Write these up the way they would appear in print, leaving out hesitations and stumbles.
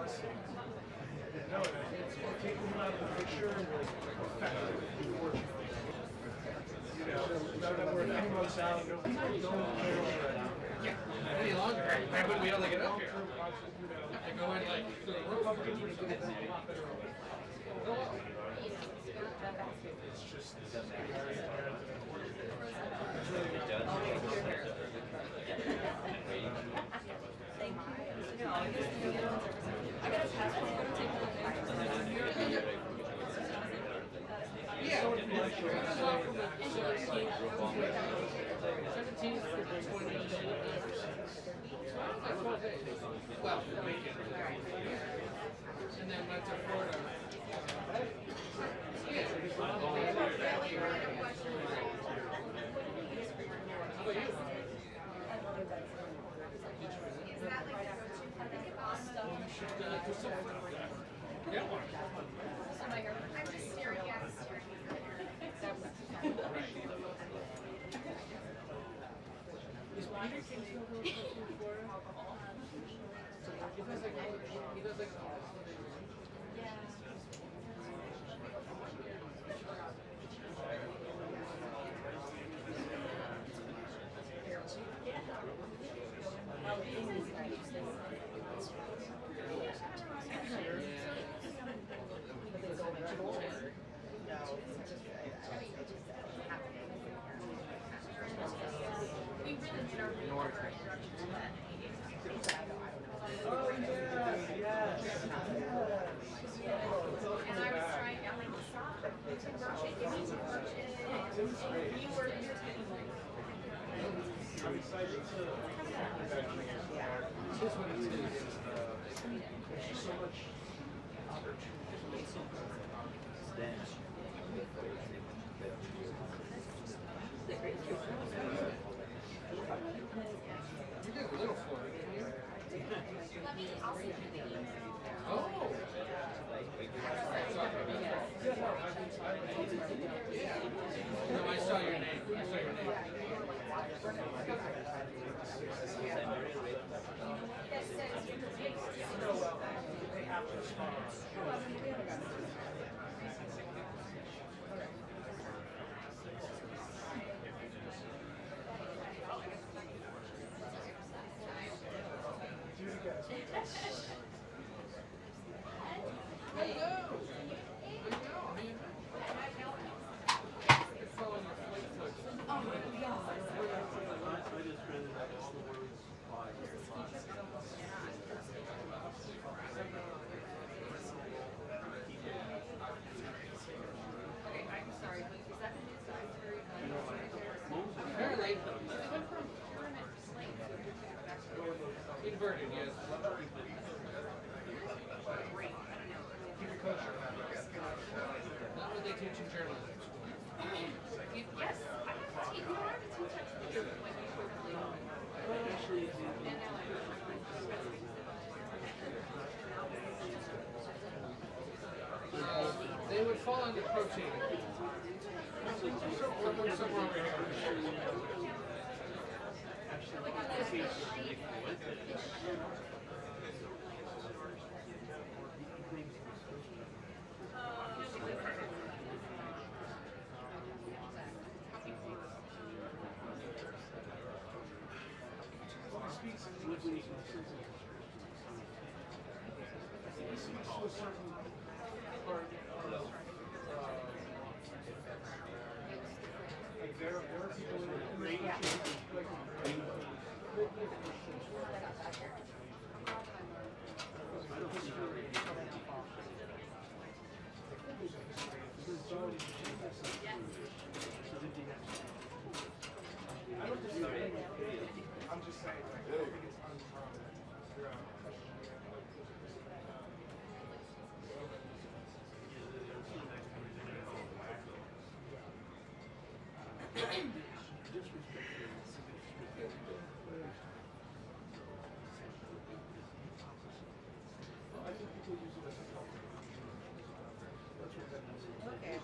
No, it's taking him out of the picture was effective, unfortunately. You know, now that we're a few months out, no care already. Any longer, I wouldn't be able to get up here. I go in like to the Republicans were getting a lot better. It's just Yeah. 17 to 20. Well, and then went to Florida. Yeah. How about you? Yeah. I'm just staring at it. He does like We really did our research. oh yes. And I was trying, I'm like, stop, merch it, give me to merch it. You were irritating me. I'm excited to this one is there's just so much opportunity. you did a little for it. I'll send you the email. Oh. Yeah. No, I saw your name. I saw your name. They have to respond. Inverted, yes. Not what they teach in journalism. Yes, you don't have to teach us when you quickly. And now They would fall under protein. Somewhere over here. There are people in the I'm just saying, like, I don't think it's uncommon throughout. I think people use it as a compliment. That's what that means. Okay,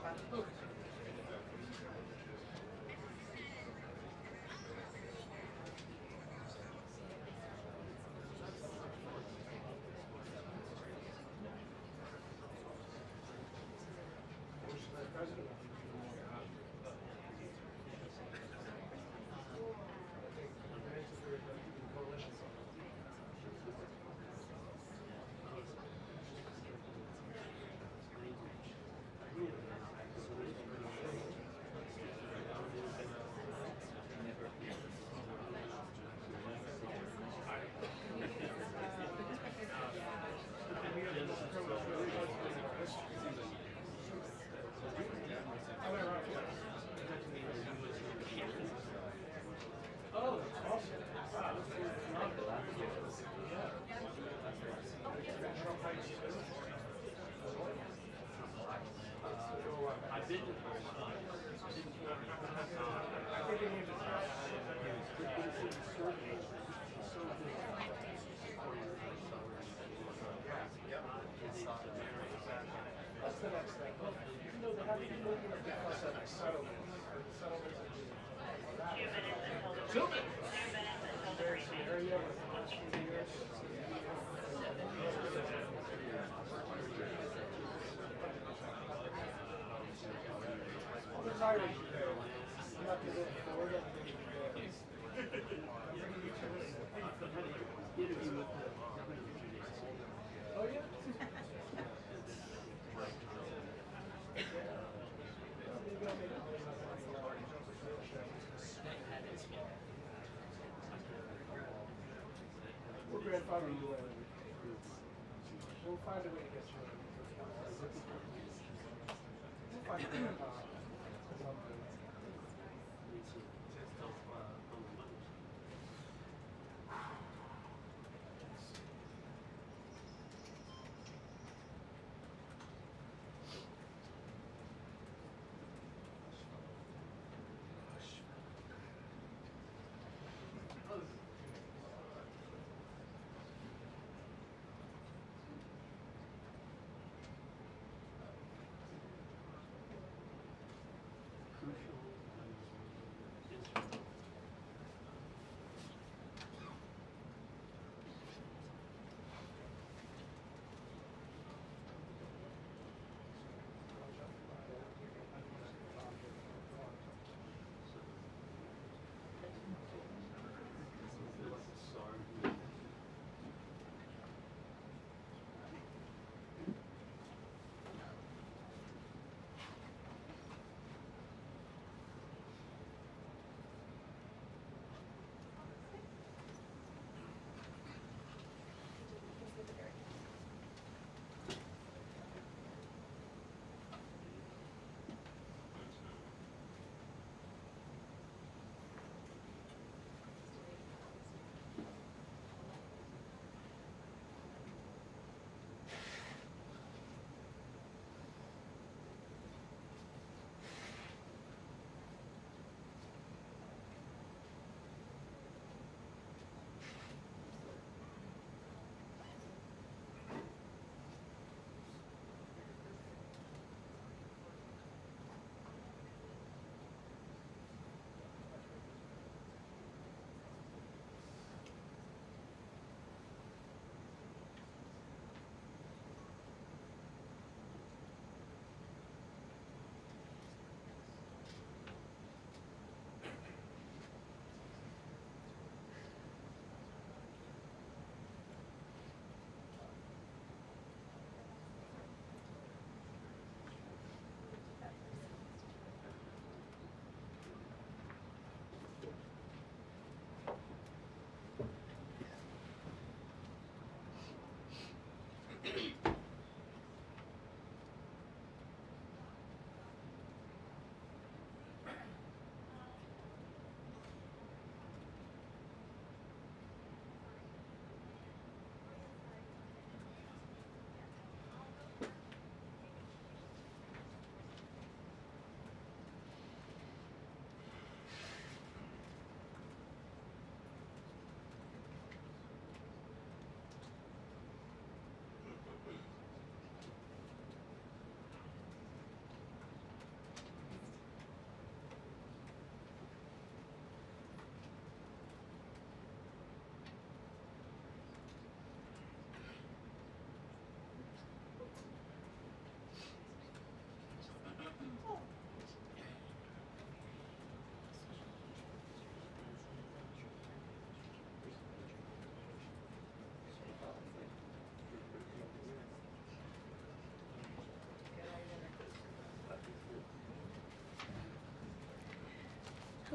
That's the next thing. Even though they haven't been moving to discuss that settlements, there's an area with the last few years. Well, there's Irish there. You have to live in Florida. Oh, yeah? We're grandfather you in. We'll find a way to get you in. We'll find a way to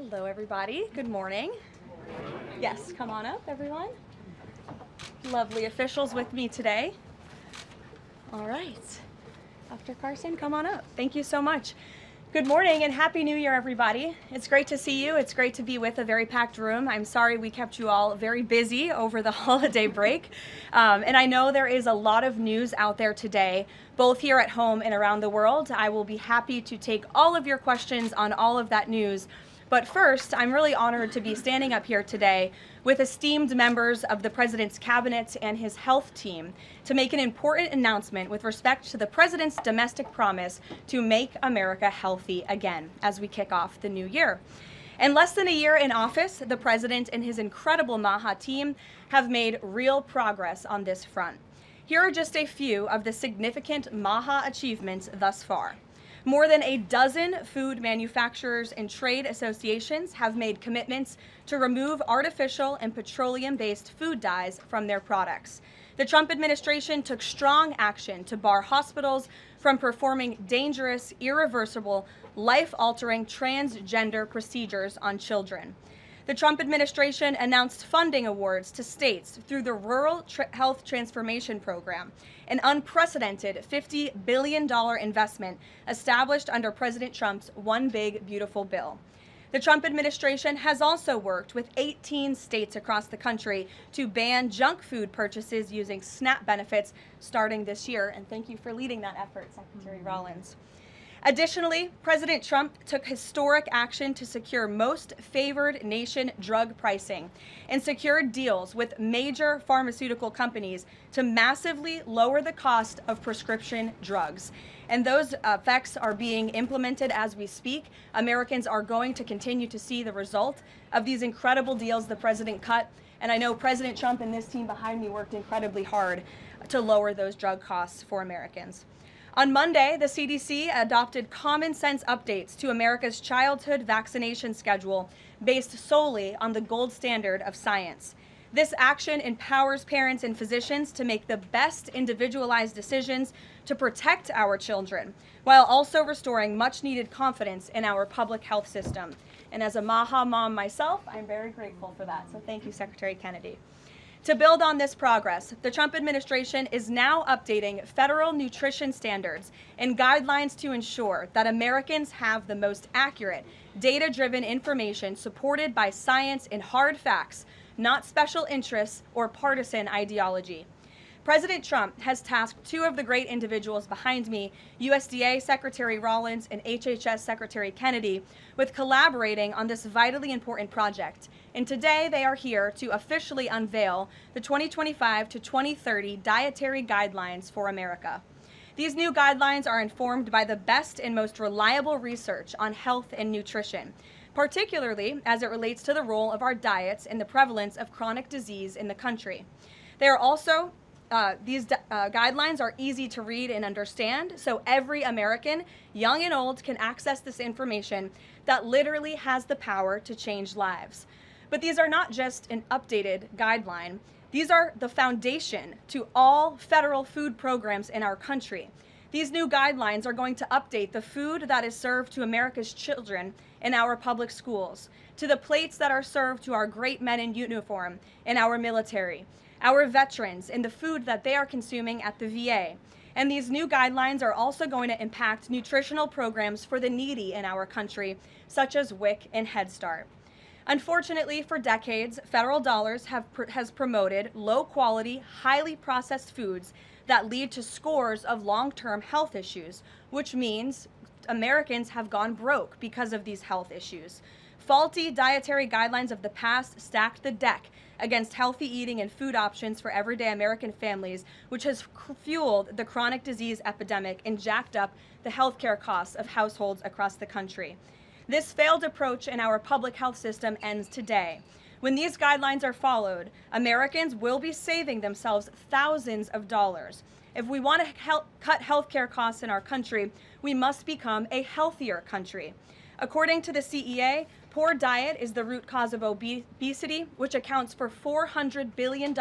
Hello, everybody. Good morning. Yes, come on up, everyone. Lovely officials with me today. All right. Dr. Carson, come on up. Thank you so much. Good morning and Happy New Year, everybody. It's great to see you. It's great to be with a very packed room. I'm sorry we kept you all very busy over the holiday break. And I know there is a lot of news out there today, both here at home and around the world. I will be happy to take all of your questions on all of that news. But first, I'm really honored to be standing up here today with esteemed members of the President's Cabinet and his health team to make an important announcement with respect to the President's domestic promise to make America healthy again as we kick off the new year. In less than a year in office, the President and his incredible MAHA team have made real progress on this front. Here are just a few of the significant MAHA achievements thus far. More than a dozen food manufacturers and trade associations have made commitments to remove artificial and petroleum-based food dyes from their products. The Trump administration took strong action to bar hospitals from performing dangerous, irreversible, life-altering transgender procedures on children. The Trump administration announced funding awards to states through the Rural Health Transformation Program, an unprecedented $50 billion investment established under President Trump's One Big Beautiful Bill. The Trump administration has also worked with 18 states across the country to ban junk food purchases using SNAP benefits starting this year. And thank you for leading that effort, Secretary Rollins. Additionally, President Trump took historic action to secure most favored nation drug pricing and secured deals with major pharmaceutical companies to massively lower the cost of prescription drugs. And those effects are being implemented as we speak. Americans are going to continue to see the result of these incredible deals the president cut. And I know President Trump and this team behind me worked incredibly hard to lower those drug costs for Americans. On Monday, the CDC adopted common sense updates to America's childhood vaccination schedule based solely on the gold standard of science. This action empowers parents and physicians to make the best individualized decisions to protect our children, while also restoring much needed confidence in our public health system. And as a MAHA mom myself, I'm very grateful for that. So thank you, Secretary Kennedy. To build on this progress, the Trump administration is now updating federal nutrition standards and guidelines to ensure that Americans have the most accurate, data-driven information supported by science and hard facts, not special interests or partisan ideology. President Trump has tasked two of the great individuals behind me, USDA Secretary Rollins and HHS Secretary Kennedy, with collaborating on this vitally important project. And today they are here to officially unveil the 2025 to 2030 Dietary Guidelines for America. These new guidelines are informed by the best and most reliable research on health and nutrition, particularly as it relates to the role of our diets and the prevalence of chronic disease in the country. They are also These guidelines are easy to read and understand, so every American, young and old, can access this information that literally has the power to change lives. But these are not just an updated guideline. These are the foundation to all federal food programs in our country. These new guidelines are going to update the food that is served to America's children in our public schools, to the plates that are served to our great men in uniform in our military, our veterans, and the food that they are consuming at the VA. And these new guidelines are also going to impact nutritional programs for the needy in our country, such as WIC and Head Start. Unfortunately, for decades, federal dollars has promoted low-quality, highly processed foods that lead to scores of long-term health issues, which means Americans have gone broke because of these health issues. Faulty dietary guidelines of the past stacked the deck against healthy eating and food options for everyday American families, which has fueled the chronic disease epidemic and jacked up the healthcare costs of households across the country. This failed approach in our public health system ends today. When these guidelines are followed, Americans will be saving themselves thousands of dollars. If we want to cut healthcare costs in our country, we must become a healthier country. According to the CEA, poor diet is the root cause of obesity, which accounts for $400 billion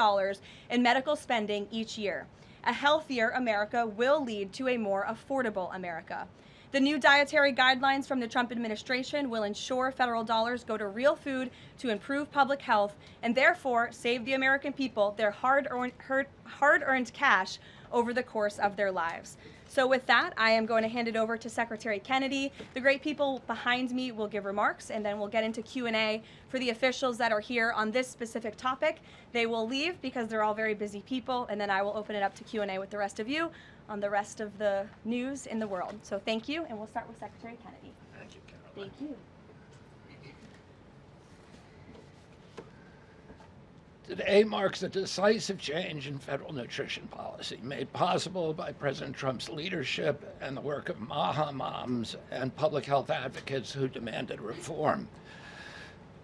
in medical spending each year. A healthier America will lead to a more affordable America. The new dietary guidelines from the Trump administration will ensure federal dollars go to real food to improve public health and therefore save the American people their hard-earned cash over the course of their lives. So with that, I am going to hand it over to Secretary Kennedy. The great people behind me will give remarks, and then we'll get into Q&A for the officials that are here on this specific topic. They will leave because they're all very busy people, and then I will open it up to Q&A with the rest of you on the rest of the news in the world. So thank you, and we'll start with Secretary Kennedy. Thank you, Karoline. Thank you. Today marks a decisive change in federal nutrition policy, made possible by President Trump's leadership and the work of MAHA moms and public health advocates who demanded reform.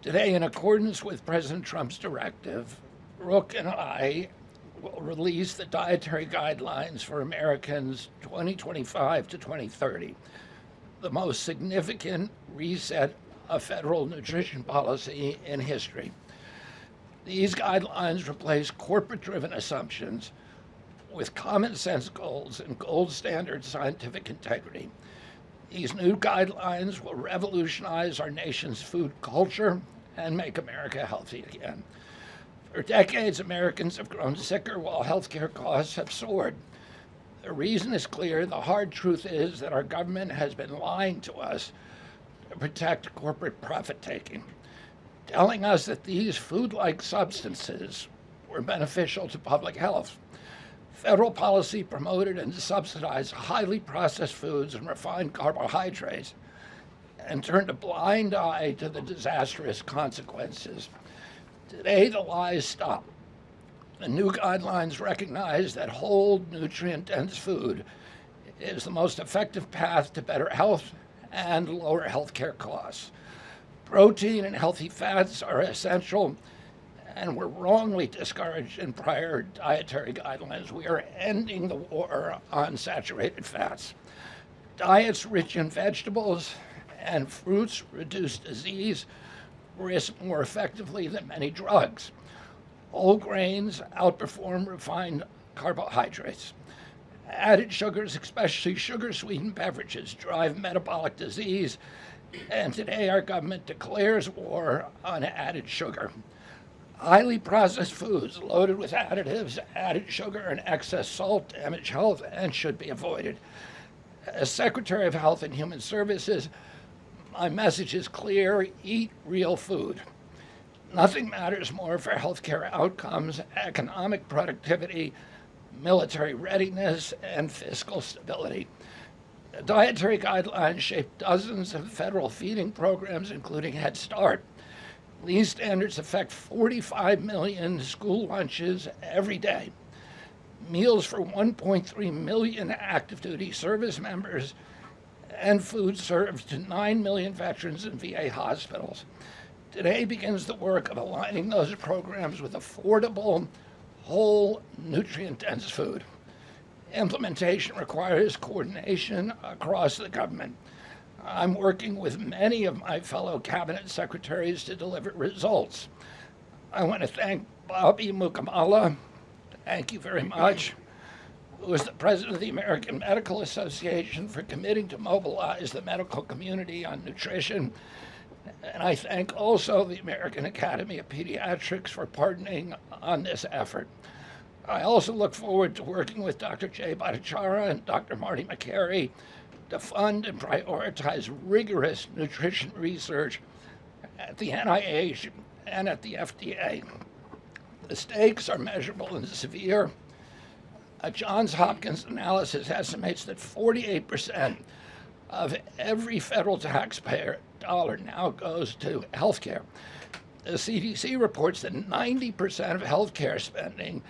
Today, in accordance with President Trump's directive, Brooke and I will release the dietary guidelines for Americans 2025 to 2030, the most significant reset of federal nutrition policy in history. These guidelines replace corporate-driven assumptions with common sense goals and gold standard scientific integrity. These new guidelines will revolutionize our nation's food culture and make America healthy again. For decades, Americans have grown sicker while healthcare costs have soared. The reason is clear. The hard truth is that our government has been lying to us to protect corporate profit-taking, telling us that these food-like substances were beneficial to public health. Federal policy promoted and subsidized highly processed foods and refined carbohydrates and turned a blind eye to the disastrous consequences. Today, the lies stop. The new guidelines recognize that whole, nutrient-dense food is the most effective path to better health and lower healthcare costs. Protein and healthy fats are essential and were wrongly discouraged in prior dietary guidelines. We are ending the war on saturated fats. Diets rich in vegetables and fruits reduce disease risk more effectively than many drugs. Whole grains outperform refined carbohydrates. Added sugars, especially sugar-sweetened beverages, drive metabolic disease, and today our government declares war on added sugar. Highly processed foods loaded with additives, added sugar, and excess salt damage health and should be avoided. As Secretary of Health and Human Services, my message is clear: eat real food. Nothing matters more for healthcare outcomes, economic productivity, military readiness, and fiscal stability. The dietary guidelines shape dozens of federal feeding programs, including Head Start. These standards affect 45 million school lunches every day, meals for 1.3 million active duty service members, and food served to 9 million veterans in VA hospitals. Today begins the work of aligning those programs with affordable, whole, nutrient-dense food. Implementation requires coordination across the government. I'm working with many of my fellow cabinet secretaries to deliver results. I want to thank Bobby Mukamala, thank you very much, who is the president of the American Medical Association, for committing to mobilize the medical community on nutrition. And I thank also the American Academy of Pediatrics for partnering on this effort. I also look forward to working with Dr. Jay Bhattacharya and Dr. Marty McCary to fund and prioritize rigorous nutrition research at the NIH and at the FDA. The stakes are measurable and severe. A Johns Hopkins analysis estimates that 48% of every federal taxpayer dollar now goes to healthcare. The CDC reports that 90% of healthcare spending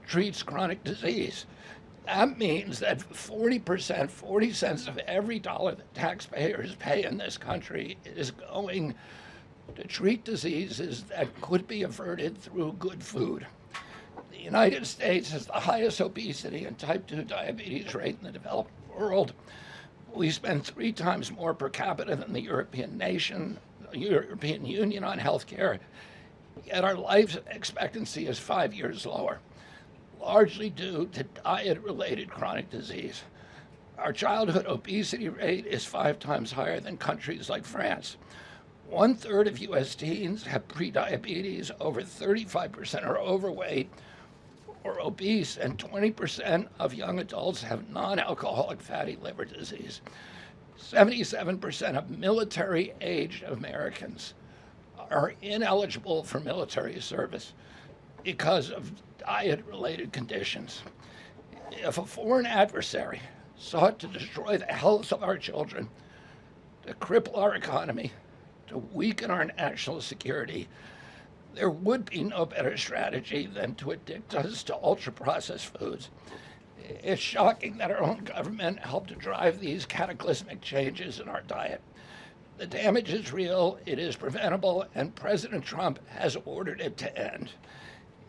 treats chronic disease. That means that 40%, 40 cents of every dollar that taxpayers pay in this country is going to treat diseases that could be averted through good food. The United States has the highest obesity and type 2 diabetes rate in the developed world. We spend 3 times more per capita than the European Union on healthcare, yet our life expectancy is 5 years lower, largely due to diet-related chronic disease. Our childhood obesity rate is 5 times higher than countries like France. 1/3 of U.S. teens have prediabetes, over 35% are overweight, or obese, and 20% of young adults have non-alcoholic fatty liver disease. 77% of military-aged Americans are ineligible for military service because of diet-related conditions. If a foreign adversary sought to destroy the health of our children, to cripple our economy, to weaken our national security, there would be no better strategy than to addict us to ultra-processed foods. It's shocking that our own government helped to drive these cataclysmic changes in our diet. The damage is real, it is preventable, and President Trump has ordered it to end.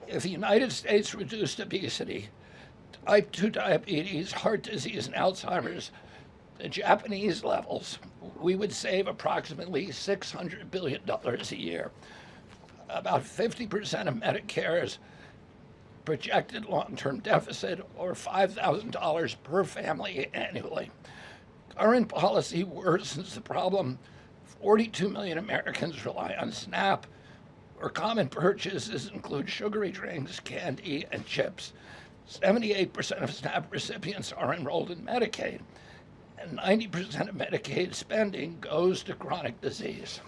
If the United States reduced obesity, type 2 diabetes, heart disease, and Alzheimer's to Japanese levels, we would save approximately $600 billion a year. About 50% of Medicare's projected long-term deficit, or $5,000 per family annually. Current policy worsens the problem. 42 million Americans rely on SNAP, where common purchases include sugary drinks, candy, and chips. 78% of SNAP recipients are enrolled in Medicaid, and 90% of Medicaid spending goes to chronic disease.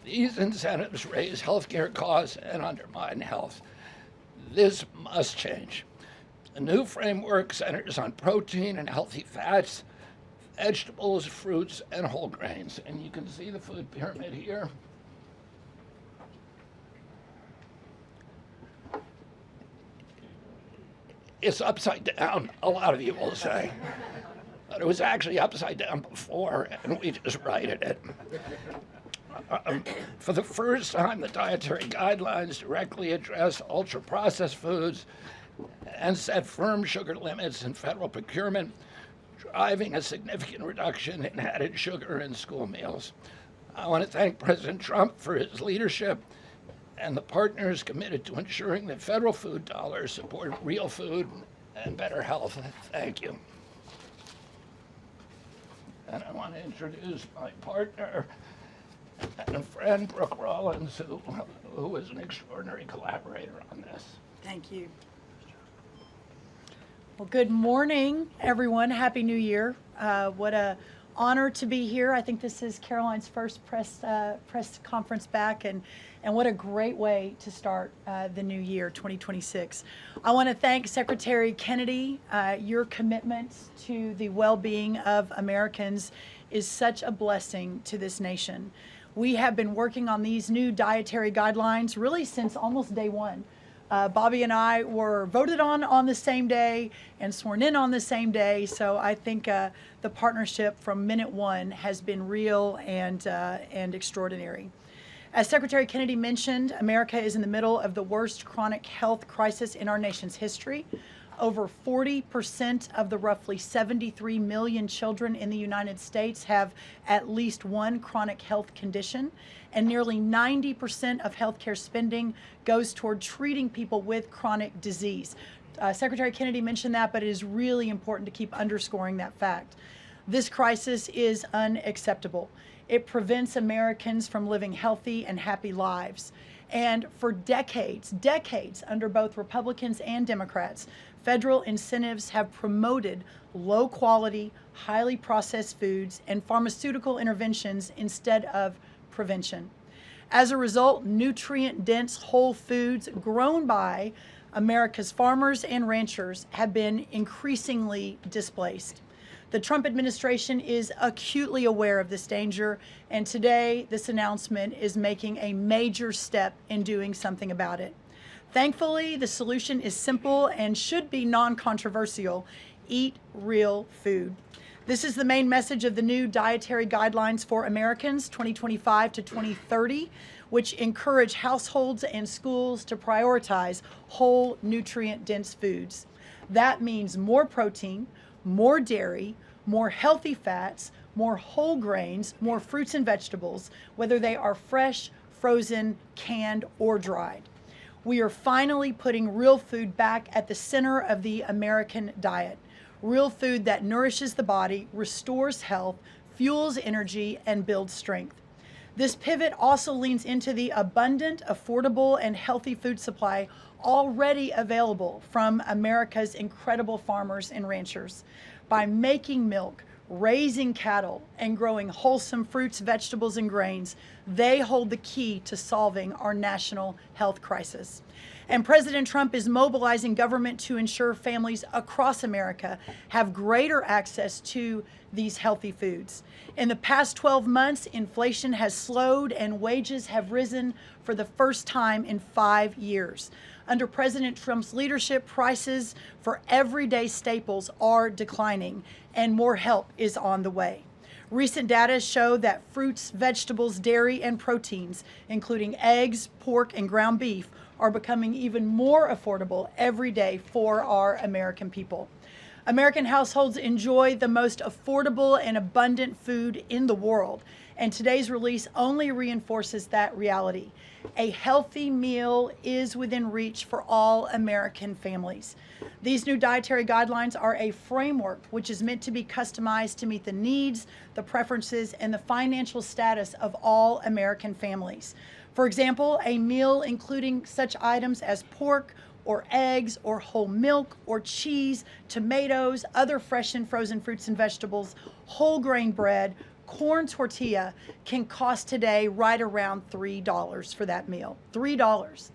These incentives raise healthcare costs and undermine health. This must change. A new framework centers on protein and healthy fats, vegetables, fruits, and whole grains. And you can see the food pyramid here. It's upside down, a lot of you will say. But it was actually upside down before, and we just righted it. For the first time, the dietary guidelines directly address ultra-processed foods and set firm sugar limits in federal procurement, driving a significant reduction in added sugar in school meals. I want to thank President Trump for his leadership and the partners committed to ensuring that federal food dollars support real food and better health. Thank you. And I want to introduce my partner and friend, Brooke Rollins, who was an extraordinary collaborator on this. Thank you. Well, good morning, everyone. Happy New Year. What a honor to be here. I think this is Karoline's first press conference back, and what a great way to start the new year, 2026. I want to thank Secretary Kennedy. Your commitment to the well-being of Americans is such a blessing to this nation. We have been working on these new dietary guidelines really since almost day one. Bobby and I were voted on the same day and sworn in on the same day. So I think the partnership from minute one has been real and extraordinary. As Secretary Kennedy mentioned, America is in the middle of the worst chronic health crisis in our nation's history. Over 40% of the roughly 73 million children in the United States have at least one chronic health condition, and nearly 90% of healthcare spending goes toward treating people with chronic disease. Secretary Kennedy mentioned that, but it is really important to keep underscoring that fact. This crisis is unacceptable. It prevents Americans from living healthy and happy lives. And for decades under both Republicans and Democrats, federal incentives have promoted low quality, highly processed foods and pharmaceutical interventions instead of prevention. As a result, nutrient-dense whole foods grown by America's farmers and ranchers have been increasingly displaced. The Trump administration is acutely aware of this danger, and today this announcement is making a major step in doing something about it. Thankfully, the solution is simple and should be non-controversial. Eat real food. This is the main message of the new Dietary Guidelines for Americans 2025 to 2030, which encourage households and schools to prioritize whole, nutrient-dense foods. That means more protein, more dairy, more healthy fats, more whole grains, more fruits and vegetables, whether they are fresh, frozen, canned, or dried. We are finally putting real food back at the center of the American diet. Real food that nourishes the body, restores health, fuels energy, and builds strength. This pivot also leans into the abundant, affordable, and healthy food supply already available from America's incredible farmers and ranchers. By making milk, raising cattle, and growing wholesome fruits, vegetables, and grains, they hold the key to solving our national health crisis. And President Trump is mobilizing government to ensure families across America have greater access to these healthy foods. In the past 12 months, inflation has slowed and wages have risen for the first time in 5 years. Under President Trump's leadership, prices for everyday staples are declining and more help is on the way. Recent data show that fruits, vegetables, dairy, and proteins, including eggs, pork, and ground beef, are becoming even more affordable every day for our American people. American households enjoy the most affordable and abundant food in the world, and today's release only reinforces that reality. A healthy meal is within reach for all American families. These new dietary guidelines are a framework which is meant to be customized to meet the needs, the preferences, and the financial status of all American families. For example, a meal including such items as pork or eggs or whole milk or cheese, tomatoes, other fresh and frozen fruits and vegetables, whole grain bread, corn tortilla can cost today right around $3 for that meal. $3.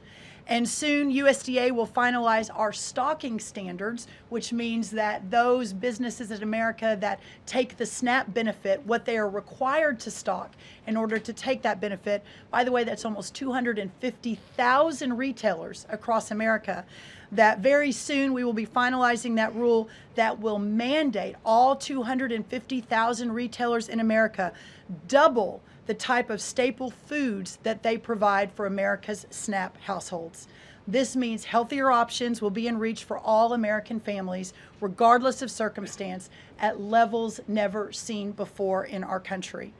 And soon USDA will finalize our stocking standards, which means that those businesses in America that take the SNAP benefit, what they are required to stock in order to take that benefit, by the way, that's almost 250,000 retailers across America, that very soon we will be finalizing that rule that will mandate all 250,000 retailers in America double the type of staple foods that they provide for America's SNAP households. This means healthier options will be in reach for all American families, regardless of circumstance, at levels never seen before in our country.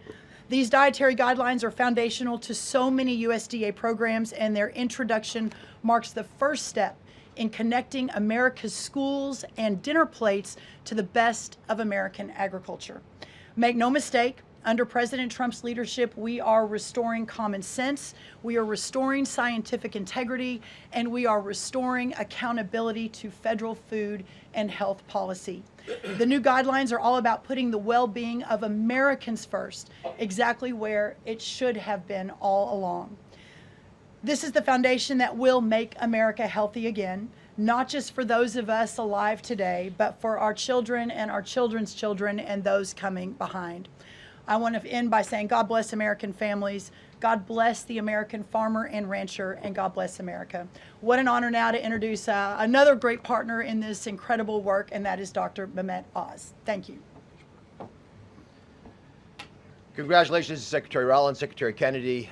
These dietary guidelines are foundational to so many USDA programs, and their introduction marks the first step in connecting America's schools and dinner plates to the best of American agriculture. Make no mistake, under President Trump's leadership, we are restoring common sense, we are restoring scientific integrity, and we are restoring accountability to federal food and health policy. The new guidelines are all about putting the well-being of Americans first, exactly where it should have been all along. This is the foundation that will make America healthy again, not just for those of us alive today, but for our children and our children's children and those coming behind. I want to end by saying God bless American families, God bless the American farmer and rancher, and God bless America. What an honor now to introduce another great partner in this incredible work, and that is Dr. Mehmet Oz. Thank you. Congratulations to Secretary Rollins, Secretary Kennedy,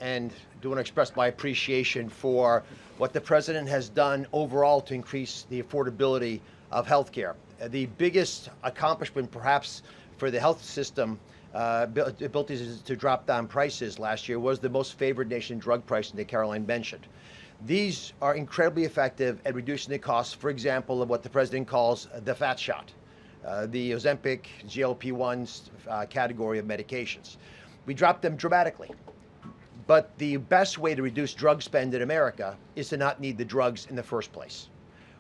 and do want to express my appreciation for what the President has done overall to increase the affordability of health care. The biggest accomplishment perhaps for the health system ability to drop down prices last year was the most favored nation drug pricing that Karoline mentioned. These are incredibly effective at reducing the costs, for example, of what the President calls the fat shot, the Ozempic, GLP-1s category of medications. We dropped them dramatically. But the best way to reduce drug spend in America is to not need the drugs in the first place.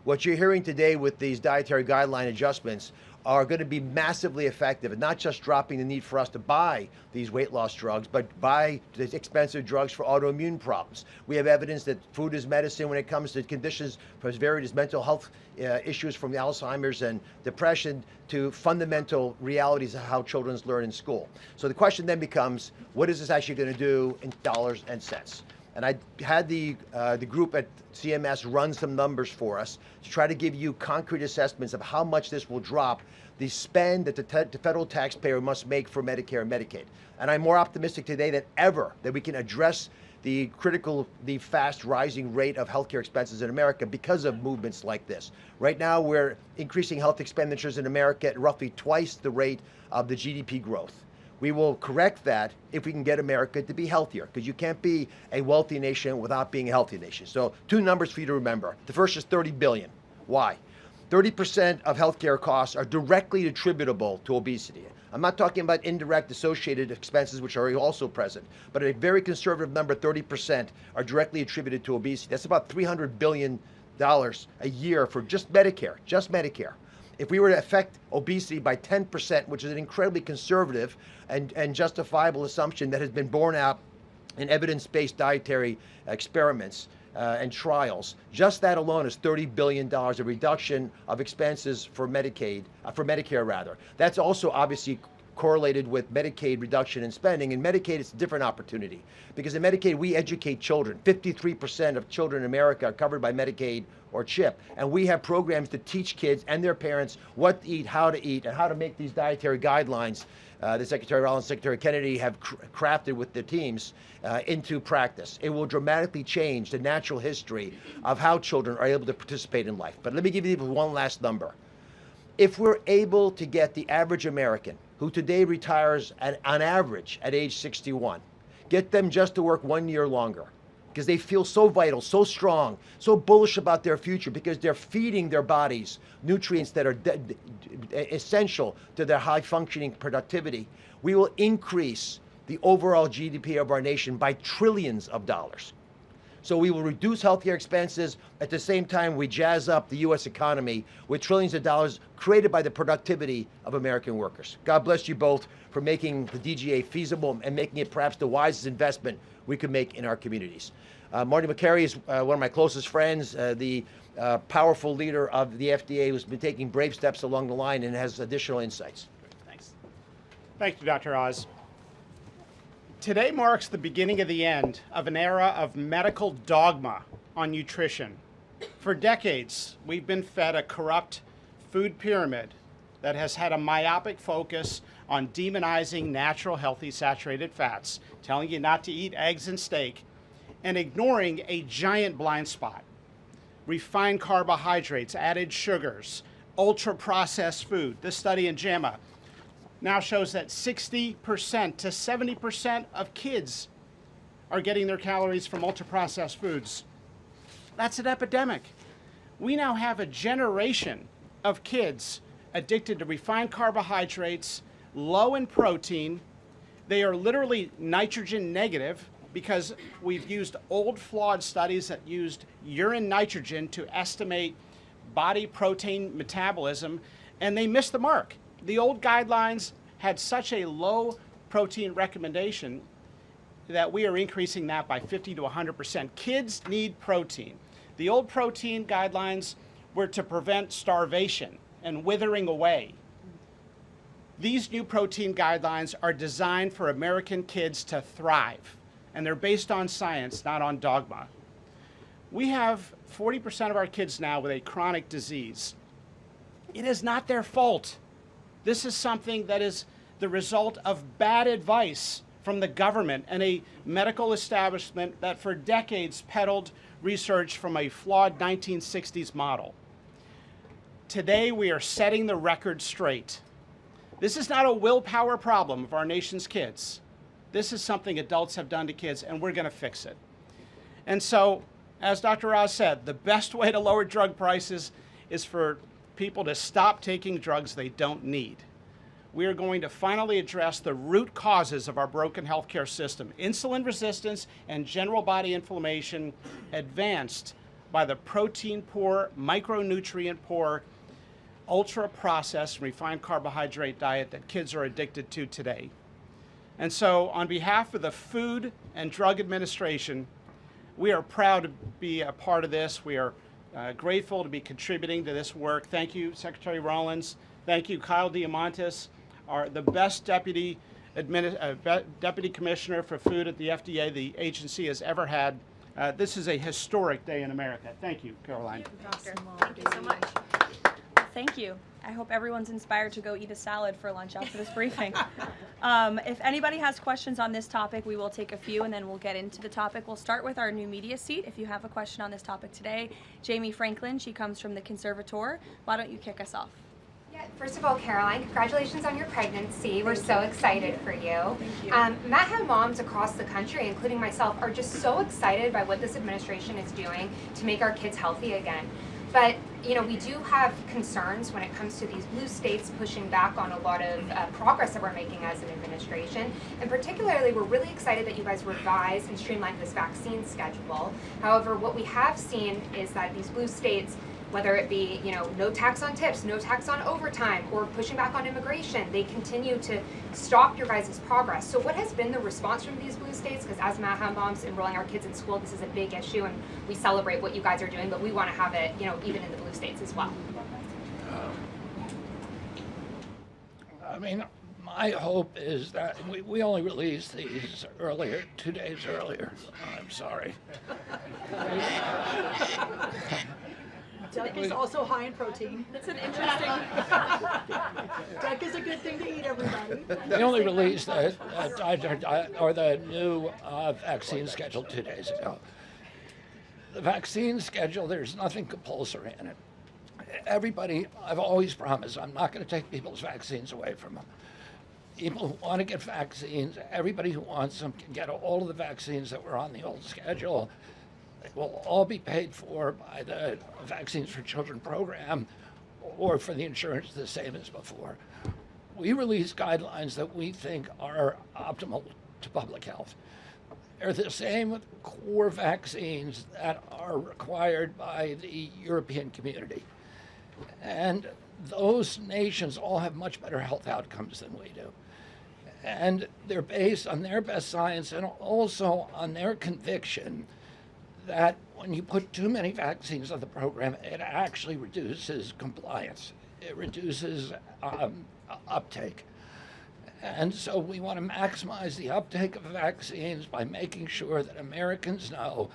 What you're hearing today with these dietary guideline adjustments are going to be massively effective, and not just dropping the need for us to buy these weight loss drugs, but buy the expensive drugs for autoimmune problems. We have evidence that food is medicine when it comes to conditions as varied as mental health issues from Alzheimer's and depression to fundamental realities of how children learn in school. So the question then becomes, what is this actually going to do in dollars and cents? And I had the group at CMS run some numbers for us to try to give you concrete assessments of how much this will drop the spend that the federal taxpayer must make for Medicare and Medicaid. And I'm more optimistic today than ever that we can address the fast rising rate of healthcare expenses in America because of movements like this. Right now, we're increasing health expenditures in America at roughly twice the rate of the GDP growth. We will correct that if we can get America to be healthier, because you can't be a wealthy nation without being a healthy nation. So 2 numbers for you to remember. The first is 30 billion. Why? 30% of healthcare costs are directly attributable to obesity. I'm not talking about indirect associated expenses, which are also present, but a very conservative number, 30%, are directly attributed to obesity. That's about $300 billion a year for just Medicare, If we were to affect obesity by 10%, which is an incredibly conservative and justifiable assumption that has been borne out in evidence-based dietary experiments and trials, just that alone is $30 billion of reduction of expenses for Medicare rather. That's also obviously correlated with Medicaid reduction in spending. In Medicaid, it's a different opportunity because in Medicaid, we educate children. 53% of children in America are covered by Medicaid or CHIP. And we have programs to teach kids and their parents what to eat, and how to make these dietary guidelines the Secretary Rollins and Secretary Kennedy have crafted with the teams into practice. It will dramatically change the natural history of how children are able to participate in life. But let me give you one last number. If we're able to get the average American, who today retires on average at age 61, get them just to work 1 year longer, because they feel so vital, so strong, so bullish about their future, because they're feeding their bodies nutrients that are essential to their high-functioning productivity, we will increase the overall GDP of our nation by trillions of dollars. So we will reduce healthcare expenses. At the same time, we jazz up the U.S. economy with trillions of dollars created by the productivity of American workers. God bless you both for making the DGA feasible and making it perhaps the wisest investment we could make in our communities. Marty McCary is one of my closest friends, the powerful leader of the FDA, who's been taking brave steps along the line and has additional insights. Thanks. Thank you, Dr. Oz. Today marks the beginning of the end of an era of medical dogma on nutrition. For decades, we've been fed a corrupt food pyramid that has had a myopic focus on demonizing natural, healthy, saturated fats, telling you not to eat eggs and steak, and ignoring a giant blind spot: refined carbohydrates, added sugars, ultra-processed food. This study in JAMA now shows that 60% to 70% of kids are getting their calories from ultra-processed foods. That's an epidemic. We now have a generation of kids addicted to refined carbohydrates, low in protein. They are literally nitrogen negative because we've used old flawed studies that used urine nitrogen to estimate body protein metabolism, and they missed the mark. The old guidelines had such a low protein recommendation that we are increasing that by 50 to 100%. Kids need protein. The old protein guidelines were to prevent starvation and withering away. These new protein guidelines are designed for American kids to thrive, and they're based on science, not on dogma. We have 40% of our kids now with a chronic disease. It is not their fault. This is something that is the result of bad advice from the government and a medical establishment that for decades peddled research from a flawed 1960s model. Today, we are setting the record straight. This is not a willpower problem of our nation's kids. This is something adults have done to kids, and we're going to fix it. And so, as Dr. Oz said, the best way to lower drug prices is for people to stop taking drugs they don't need. We are going to finally address the root causes of our broken healthcare system: insulin resistance and general body inflammation, advanced by the protein-poor, micronutrient-poor, ultra-processed, refined carbohydrate diet that kids are addicted to today. And so, on behalf of the Food and Drug Administration, we are proud to be a part of this. We are grateful to be contributing to this work. Thank you, Secretary Rollins. Thank you, Kyle Diamantis, the best deputy commissioner for food at the FDA the agency has ever had. This is a historic day in America. Thank you, Karoline. Thank you so much. Thank you. I hope everyone's inspired to go eat a salad for lunch after this briefing. If anybody has questions on this topic, we will take a few and then we'll get into the topic. We'll start with our new media seat. If you have a question on this topic today, Jamie Franklin, she comes from the Conservator. Why don't you kick us off? Yeah, first of all, Karoline, congratulations on your pregnancy. We're so excited for you. Matt moms across the country, including myself, are just so excited by what this administration is doing to make our kids healthy again. But we do have concerns when it comes to these blue states pushing back on a lot of progress that we're making as an administration. And particularly, we're really excited that you guys revised and streamlined this vaccine schedule. However, what we have seen is that these blue states, whether it be no tax on tips, no tax on overtime, or pushing back on immigration, they continue to stop your guys' progress. So what has been the response from these blue states? Because as MAHA moms enrolling our kids in school, this is a big issue, and we celebrate what you guys are doing, but we want to have it even in the blue states as well. I mean, my hope is that we only released these earlier, 2 days earlier. I'm sorry. Duck is also high in protein. That's an interesting. Duck is a good thing to eat, everybody. We only released the new vaccine schedule 2 days ago. The vaccine schedule, there's nothing compulsory in it. Everybody, I've always promised, I'm not going to take people's vaccines away from them. People who want to get vaccines, everybody who wants them can get all of the vaccines that were on the old schedule. They will all be paid for by the Vaccines for Children program or for the insurance the same as before. We release guidelines that we think are optimal to public health. They're the same with core vaccines that are required by the European community. And those nations all have much better health outcomes than we do. And they're based on their best science and also on their conviction that when you put too many vaccines on the program, it actually reduces compliance. It reduces uptake. And so we want to maximize the uptake of vaccines by making sure that Americans know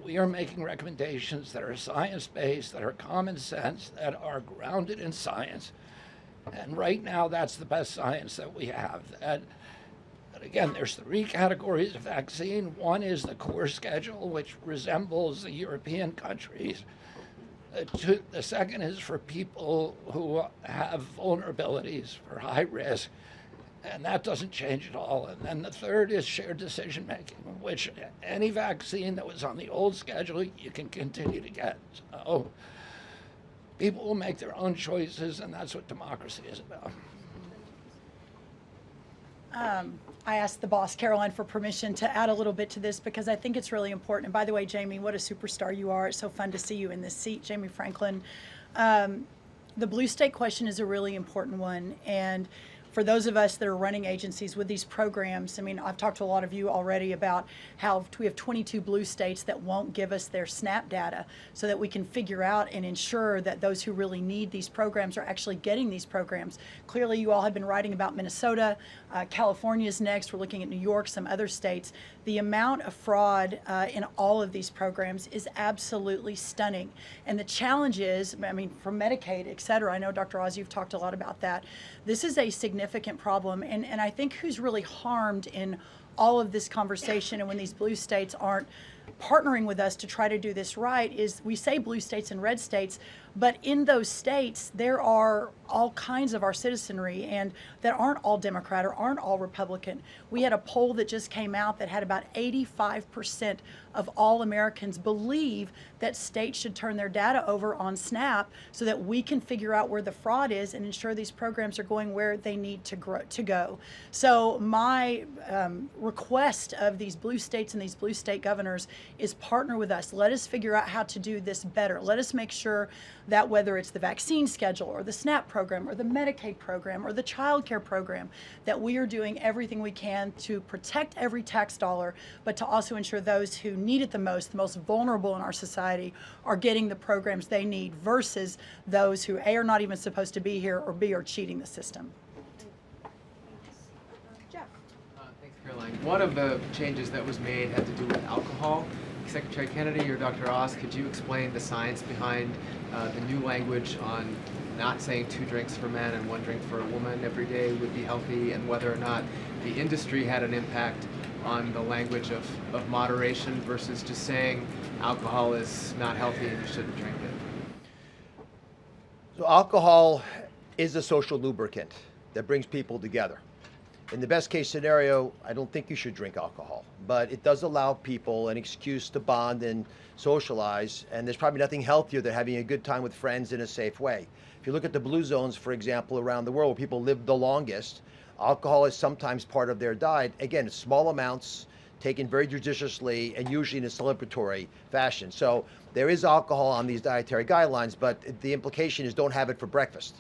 we are making recommendations that are science-based, that are common sense, that are grounded in science. And right now, that's the best science that we have. And again, there's 3 categories of vaccine. One is the core schedule, which resembles the European countries. The second is for people who have vulnerabilities, for high risk, and that doesn't change at all. And then the third is shared decision making, which any vaccine that was on the old schedule, you can continue to get. So people will make their own choices, and that's what democracy is about. I asked the boss, Karoline, for permission to add a little bit to this because I think it's really important. And by the way, Jamie, what a superstar you are. It's so fun to see you in this seat, Jamie Franklin. The blue state question is a really important one. And for those of us that are running agencies with these programs, I mean, I've talked to a lot of you already about how we have 22 blue states that won't give us their SNAP data so that we can figure out and ensure that those who really need these programs are actually getting these programs. Clearly, you all have been writing about Minnesota. California's next. We're looking at New York, some other states. The amount of fraud in all of these programs is absolutely stunning. And the challenge is, I mean, from Medicaid, et cetera, I know, Dr. Oz, you've talked a lot about that. This is a significant problem. And I think who's really harmed in all of this conversation and when these blue states aren't partnering with us to try to do this right is we say blue states and red states, but in those states, there are all kinds of our citizenry and that aren't all Democrat or aren't all Republican. We had a poll that just came out that had about 85% of all Americans believe that states should turn their data over on SNAP so that we can figure out where the fraud is and ensure these programs are going where they need to go. So my request of these blue states and these blue state governors is partner with us. Let us figure out how to do this better. Let us make sure that whether it's the vaccine schedule or the SNAP program or the Medicaid program or the child care program, that we are doing everything we can to protect every tax dollar, but to also ensure those who need it the most vulnerable in our society, are getting the programs they need versus those who A, are not even supposed to be here, or B, are cheating the system. Jeff. Thanks, Caroline. One of the changes that was made had to do with alcohol. Secretary Kennedy or Dr. Oz, could you explain the science behind the new language on not saying 2 drinks for men and 1 drink for a woman every day would be healthy, and whether or not the industry had an impact on the language of moderation versus just saying alcohol is not healthy and you shouldn't drink it? So alcohol is a social lubricant that brings people together. In the best case scenario, I don't think you should drink alcohol, but it does allow people an excuse to bond and socialize, and there's probably nothing healthier than having a good time with friends in a safe way. If you look at the blue zones, for example, around the world where people live the longest, alcohol is sometimes part of their diet. Again, small amounts, taken very judiciously and usually in a celebratory fashion. So there is alcohol on these dietary guidelines, but the implication is don't have it for breakfast.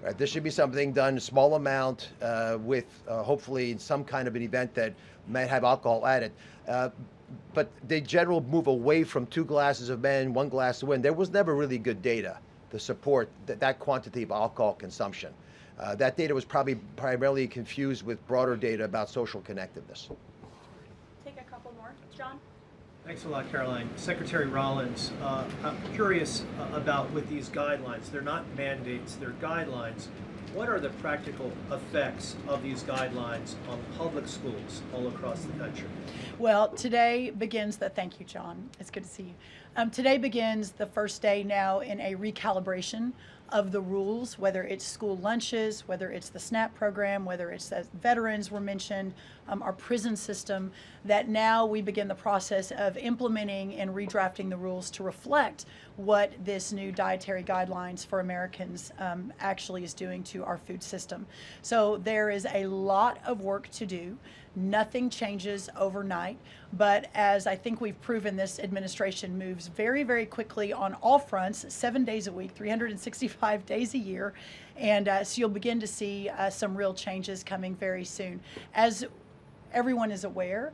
Right? This should be something done a small amount with hopefully some kind of an event that might have alcohol added. But the general move away from 2 glasses of men, 1 glass of women, there was never really good data to support that quantity of alcohol consumption. That data was probably primarily confused with broader data about social connectiveness. Take a couple more. John? Thanks a lot, Karoline. Secretary Rollins, I'm curious about with these guidelines. They're not mandates, they're guidelines. What are the practical effects of these guidelines on public schools all across the country? Well, today begins thank you, John. It's good to see you. Today begins the first day now in a recalibration of the rules, whether it's school lunches, whether it's the SNAP program, whether it's as veterans were mentioned, our prison system, that now we begin the process of implementing and redrafting the rules to reflect what this new dietary guidelines for Americans actually is doing to our food system. So there is a lot of work to do. Nothing changes overnight, but as I think we've proven, this administration moves very, very quickly on all fronts, 7 days a week, 365 days a year, and so you'll begin to see some real changes coming very soon. As everyone is aware,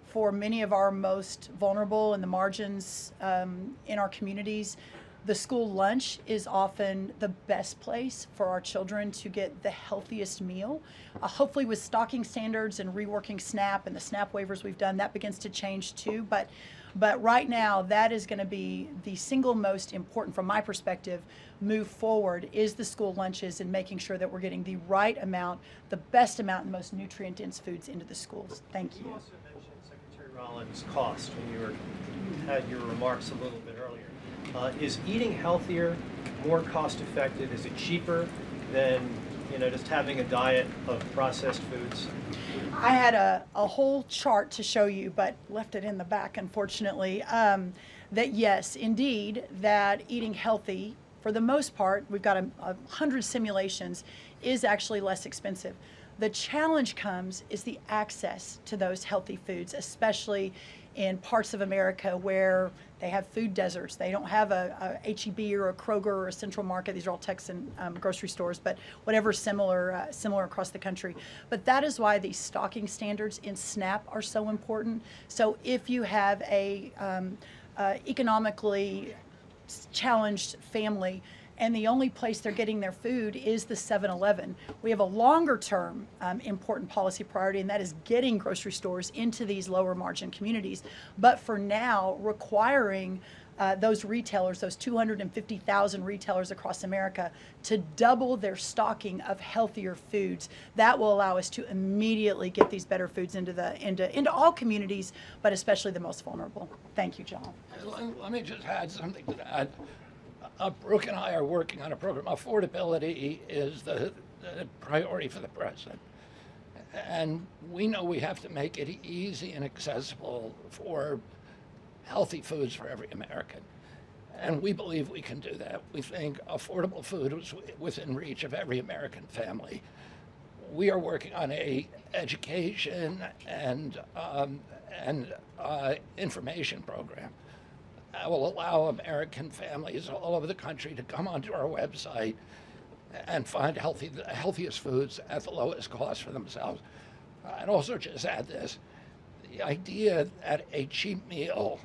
for many of our most vulnerable in the margins in our communities, the school lunch is often the best place for our children to get the healthiest meal. Hopefully with stocking standards and reworking SNAP and the SNAP waivers we've done, that begins to change too. But right now, that is going to be the single most important, from my perspective, move forward, is the school lunches and making sure that we're getting the right amount, the best amount, and most nutrient-dense foods into the schools. Thank you. You also mentioned, Secretary Rollins, cost when you had your remarks a little bit earlier. Is eating healthier more cost effective? Is it cheaper than just having a diet of processed foods? I had a whole chart to show you, but left it in the back, unfortunately, that yes, indeed, that eating healthy, for the most part, we've got 100 simulations, is actually less expensive. The challenge is the access to those healthy foods, especially in parts of America where they have food deserts. They don't have a H-E-B or a Kroger or a Central Market. These are all Texan grocery stores, but whatever similar across the country. But that is why these stocking standards in SNAP are so important. So if you have a economically challenged family, and the only place they're getting their food is the 7-Eleven. We have a longer term important policy priority, and that is getting grocery stores into these lower margin communities. But for now, requiring those retailers, those 250,000 retailers across America, to double their stocking of healthier foods, that will allow us to immediately get these better foods into all communities, but especially the most vulnerable. Thank you, John. Let me just add something to that. Brooke and I are working on a program. Affordability is the priority for the president. And we know we have to make it easy and accessible for healthy foods for every American. And we believe we can do that. We think affordable food is within reach of every American family. We are working on a education and information program that will allow American families all over the country to come onto our website and find the healthiest foods at the lowest cost for themselves. I'd also just add this. The idea that a cheap meal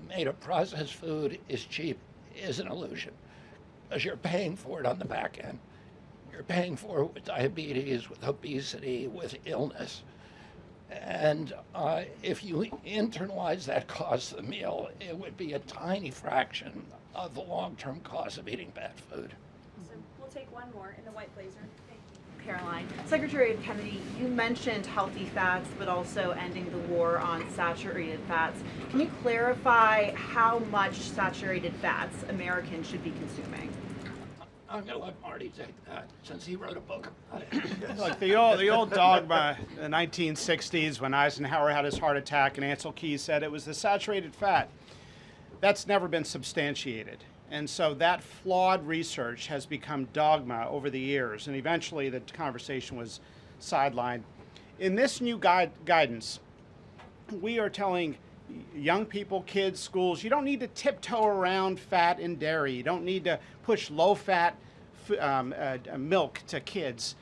made of processed food is cheap is an illusion, because you're paying for it on the back end. You're paying for it with diabetes, with obesity, with illness. And if you internalize that cost of the meal, it would be a tiny fraction of the long-term cost of eating bad food. So we'll take one more in the white blazer. Thank you. Karoline. Secretary Kennedy, you mentioned healthy fats, but also ending the war on saturated fats. Can you clarify how much saturated fats Americans should be consuming? I'm going to let Marty take that since he wrote a book about it. Look, the old dogma in the 1960s when Eisenhower had his heart attack and Ansel Keys said it was the saturated fat. That's never been substantiated. And so that flawed research has become dogma over the years, and eventually the conversation was sidelined. In this new guidance, we are telling young people, kids, schools, you don't need to tiptoe around fat and dairy. You don't need to push low-fat milk to kids.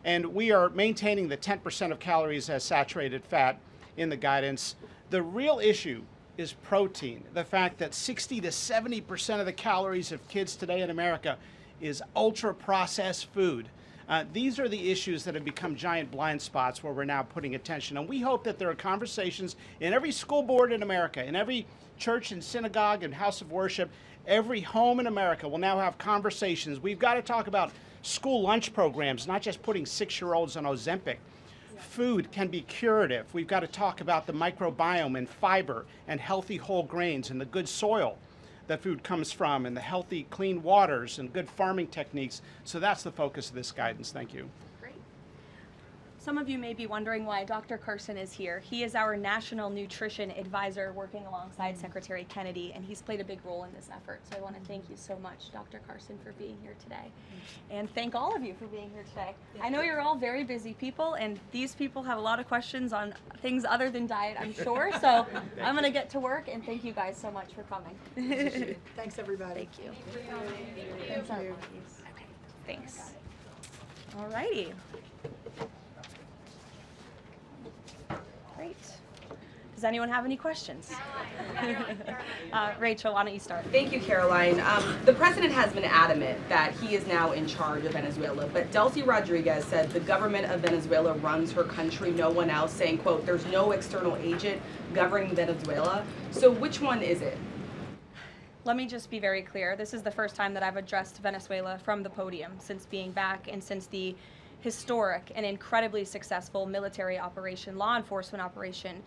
And we are maintaining the 10% of calories as saturated fat in the guidance. The real issue is protein. The fact that 60 to 70% of the calories of kids today in America is ultra-processed food. These are the issues that have become giant blind spots where we're now putting attention. And we hope that there are conversations in every school board in America, in every church and synagogue and house of worship, every home in America will now have conversations. We've got to talk about school lunch programs, not just putting 6-year-olds on Ozempic. Food can be curative. We've got to talk about the microbiome and fiber and healthy whole grains and the good soil that food comes from and the healthy, clean waters and good farming techniques. So that's the focus of this guidance. Thank you. Great. Some of you may be wondering why Dr. Carson is here. He is our National Nutrition Advisor working alongside Secretary Kennedy, and he's played a big role in this effort. So I want to thank you so much, Dr. Carson, for being here today. And thank all of you for being here today. I know you're all very busy people, and these people have a lot of questions on things other than diet, I'm sure. So I'm going to get to work, and thank you guys so much for coming. Thanks, everybody. Thank you. Thank you. Okay, thanks. All righty. Great. Does anyone have any questions? Rachel, why don't you start? Thank you, Caroline. The president has been adamant that he is now in charge of Venezuela, but Delcy Rodriguez said the government of Venezuela runs her country, no one else, saying, quote, there's no external agent governing Venezuela. So which one is it? Let me just be very clear. This is the first time that I've addressed Venezuela from the podium since being back and since the historic and incredibly successful military operation, law enforcement operation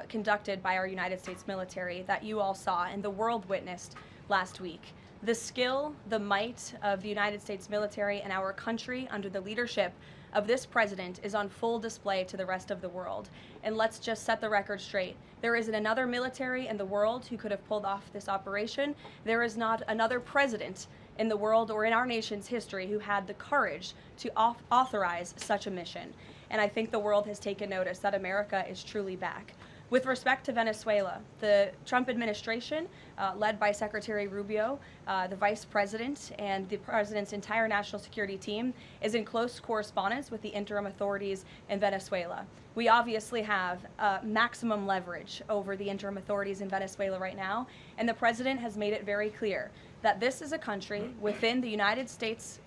conducted by our United States military that you all saw and the world witnessed last week. The skill, the might of the United States military and our country under the leadership of this president is on full display to the rest of the world. And let's just set the record straight. There isn't another military in the world who could have pulled off this operation. There is not another president in the world or in our nation's history who had the courage to authorize such a mission. And I think the world has taken notice that America is truly back. With respect to Venezuela, the Trump administration, led by Secretary Rubio, the vice president, and the president's entire national security team, is in close correspondence with the interim authorities in Venezuela. We obviously have maximum leverage over the interim authorities in Venezuela right now, and the president has made it very clear that this is a country within the United States,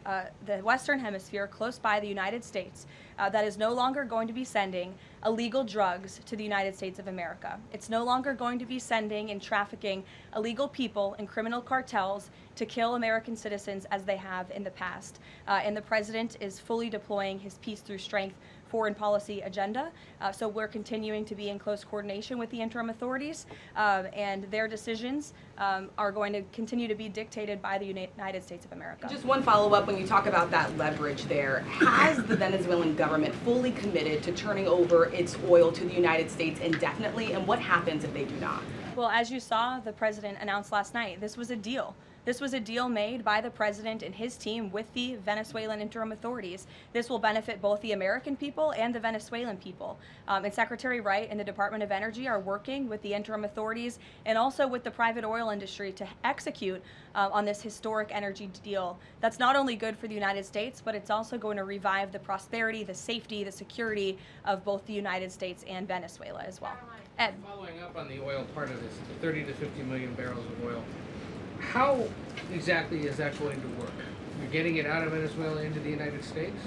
the Western Hemisphere, close by the United States, that is no longer going to be sending illegal drugs to the United States of America. It's no longer going to be sending and trafficking illegal people and criminal cartels to kill American citizens as they have in the past. And the president is fully deploying his peace through strength foreign policy agenda. So we're continuing to be in close coordination with the interim authorities, and their decisions are going to continue to be dictated by the United States of America. Just one follow-up when you talk about that leverage there. Has the Venezuelan government fully committed to turning over its oil to the United States indefinitely, and what happens if they do not? Well, as you saw, the president announced last night, this was a deal. This was a deal made by the president and his team with the Venezuelan interim authorities. This will benefit both the American people and the Venezuelan people. And Secretary Wright and the Department of Energy are working with the interim authorities and also with the private oil industry to execute on this historic energy deal. That's not only good for the United States, but it's also going to revive the prosperity, the safety, the security of both the United States and Venezuela as well. Ed. Following up on the oil part of this, the 30 to 50 million barrels of oil, how exactly is that going to work? You're getting it out of Venezuela into the United States?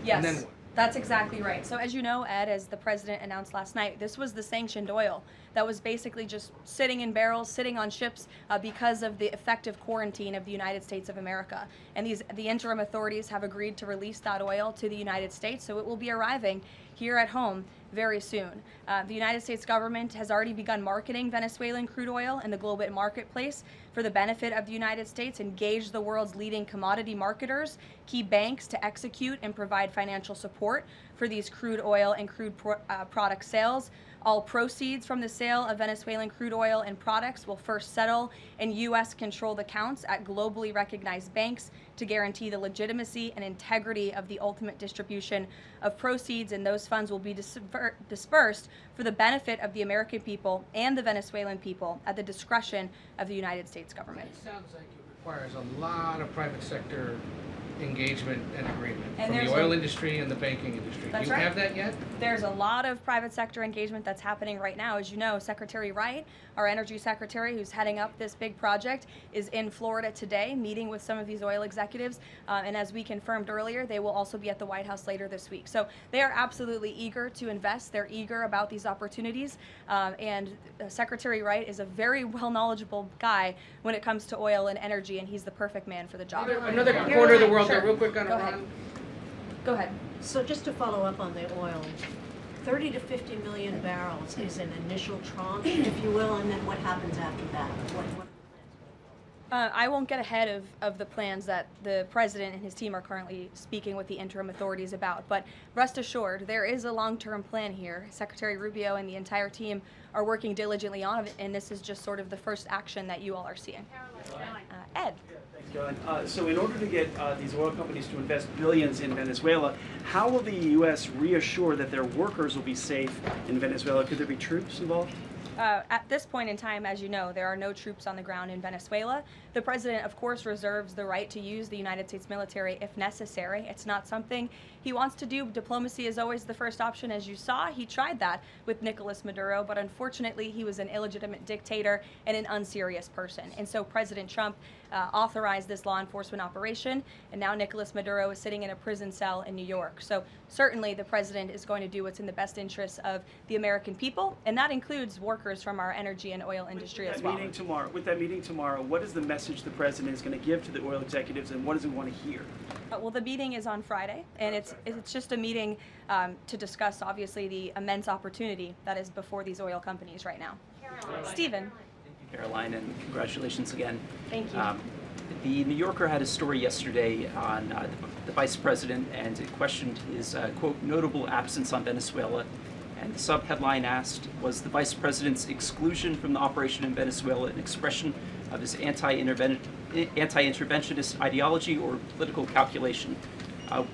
Yes. And then what? That's exactly right. So as you know, Ed, as the president announced last night, this was the sanctioned oil that was basically just sitting in barrels, sitting on ships because of the effective quarantine of the United States of America. And the interim authorities have agreed to release that oil to the United States, so it will be arriving here at home very soon. The United States government has already begun marketing Venezuelan crude oil in the global marketplace for the benefit of the United States, engaged the world's leading commodity marketers, key banks to execute and provide financial support for these crude oil and crude product sales. All proceeds from the sale of Venezuelan crude oil and products will first settle in U.S.-controlled accounts at globally recognized banks to guarantee the legitimacy and integrity of the ultimate distribution of proceeds, and those funds will be dispersed for the benefit of the American people and the Venezuelan people at the discretion of the United States government. It sounds like it requires a lot of private sector engagement and agreement And from the oil industry and the banking industry. That's Do you right. have that yet? There's a lot of private sector engagement that's happening right now. As you know, Secretary Wright, our energy secretary who's heading up this big project, is in Florida today meeting with some of these oil executives. And as we confirmed earlier, they will also be at the White House later this week. So they are absolutely eager to invest. They're eager about these opportunities. And Secretary Wright is a very knowledgeable guy when it comes to oil and energy, and he's the perfect man for the job. Another corner of the world Sure. there, real quick on Go ahead. Iran. Go ahead. So just to follow up on the oil, 30 to 50 million barrels is an initial tranche, if you will, and then what happens after that? What I won't get ahead of the plans that the president and his team are currently speaking with the interim authorities about, but rest assured, there is a long-term plan here. Secretary Rubio and the entire team are working diligently on it, and this is just sort of the first action that you all are seeing. Ed. Thanks, Caroline. So in order to get these oil companies to invest billions in Venezuela, how will the U.S. reassure that their workers will be safe in Venezuela? Could there be troops involved? At this point in time, as you know, there are no troops on the ground in Venezuela. The president, of course, reserves the right to use the United States military if necessary. It's not something he wants to do. Diplomacy is always the first option, as you saw. He tried that with Nicolas Maduro, but unfortunately, he was an illegitimate dictator and an unserious person. And so President Trump authorized this law enforcement operation, and now Nicolas Maduro is sitting in a prison cell in New York. So certainly the president is going to do what's in the best interests of the American people, and that includes workers from our energy and oil industry as well. With that meeting tomorrow, what is the message the president is going to give to the oil executives, and what does he want to hear? Well, the meeting is on Friday, and it's just a meeting to discuss, obviously, the immense opportunity that is before these oil companies right now. Stephen. Caroline, and congratulations again. Thank you. The New Yorker had a story yesterday on the vice president, and it questioned his, quote, notable absence on Venezuela. And the sub-headline asked, was the vice president's exclusion from the operation in Venezuela an expression of his anti-interventionist ideology or political calculation?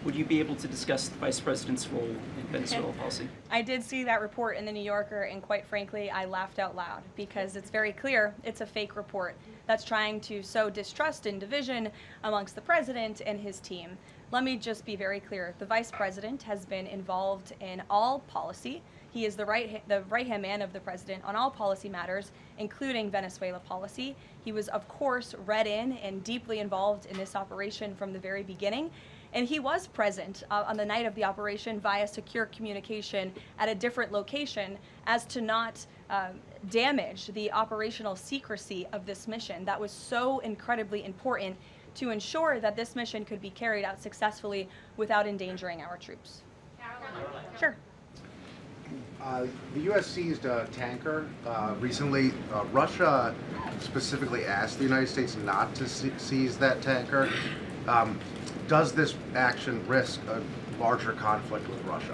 Would you be able to discuss the vice president's role in Venezuela policy? I did see that report in the New Yorker, and quite frankly, I laughed out loud because it's very clear it's a fake report that's trying to sow distrust and division amongst the president and his team. Let me just be very clear. The vice president has been involved in all policy. He is the right-hand man of the president on all policy matters, including Venezuela policy. He was, of course, read in and deeply involved in this operation from the very beginning. And he was present on the night of the operation via secure communication at a different location as to not damage the operational secrecy of this mission that was so incredibly important to ensure that this mission could be carried out successfully without endangering our troops. Sure. The U.S. seized a tanker recently. Russia specifically asked the United States not to seize that tanker. Does this action risk a larger conflict with Russia?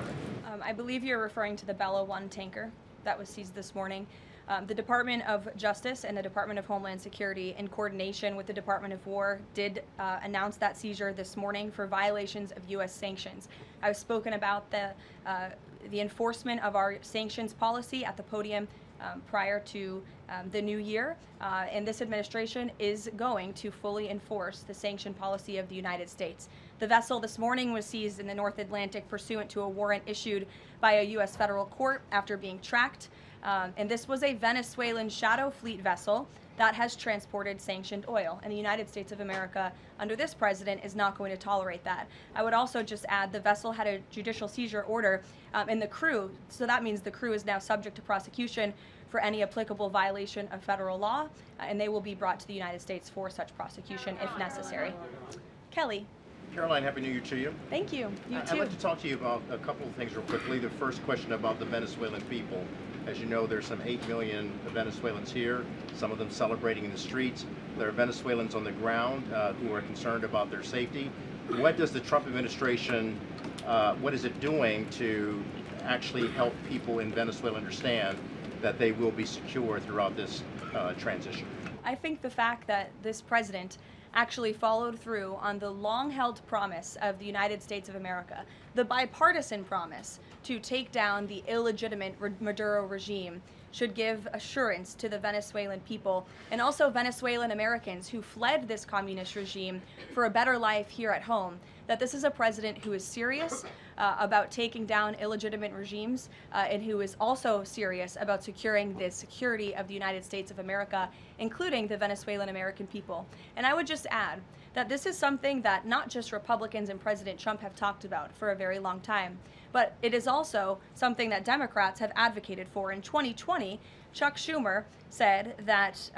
I believe you're referring to the Bella 1 tanker that was seized this morning. The Department of Justice and the Department of Homeland Security, in coordination with the Department of War, did announce that seizure this morning for violations of U.S. sanctions. I've spoken about the enforcement of our sanctions policy at the podium prior to the new year, and this administration is going to fully enforce the sanction policy of the United States. The vessel this morning was seized in the North Atlantic pursuant to a warrant issued by a U.S. federal court after being tracked, and this was a Venezuelan shadow fleet vessel that has transported sanctioned oil, and the United States of America, under this president, is not going to tolerate that. I would also just add the vessel had a judicial seizure order, and the crew, so that means the crew is now subject to prosecution for any applicable violation of federal law, and they will be brought to the United States for such prosecution if necessary. Kelly. Karoline, Happy New Year to you. Thank you. You I'd too. like to talk to you about a couple of things real quickly. The first question about the Venezuelan people. As you know, there's some 8 million Venezuelans here, some of them celebrating in the streets. There are Venezuelans on the ground who are concerned about their safety. What does the Trump administration, what is it doing to actually help people in Venezuela understand that they will be secure throughout this transition? I think the fact that this president actually followed through on the long-held promise of the United States of America, the bipartisan promise to take down the illegitimate Maduro regime, should give assurance to the Venezuelan people and also Venezuelan Americans who fled this communist regime for a better life here at home, that this is a president who is serious about taking down illegitimate regimes and who is also serious about securing the security of the United States of America, including the Venezuelan American people. And I would just add that this is something that not just Republicans and President Trump have talked about for a very long time, but it is also something that Democrats have advocated for. In 2020, Chuck Schumer said that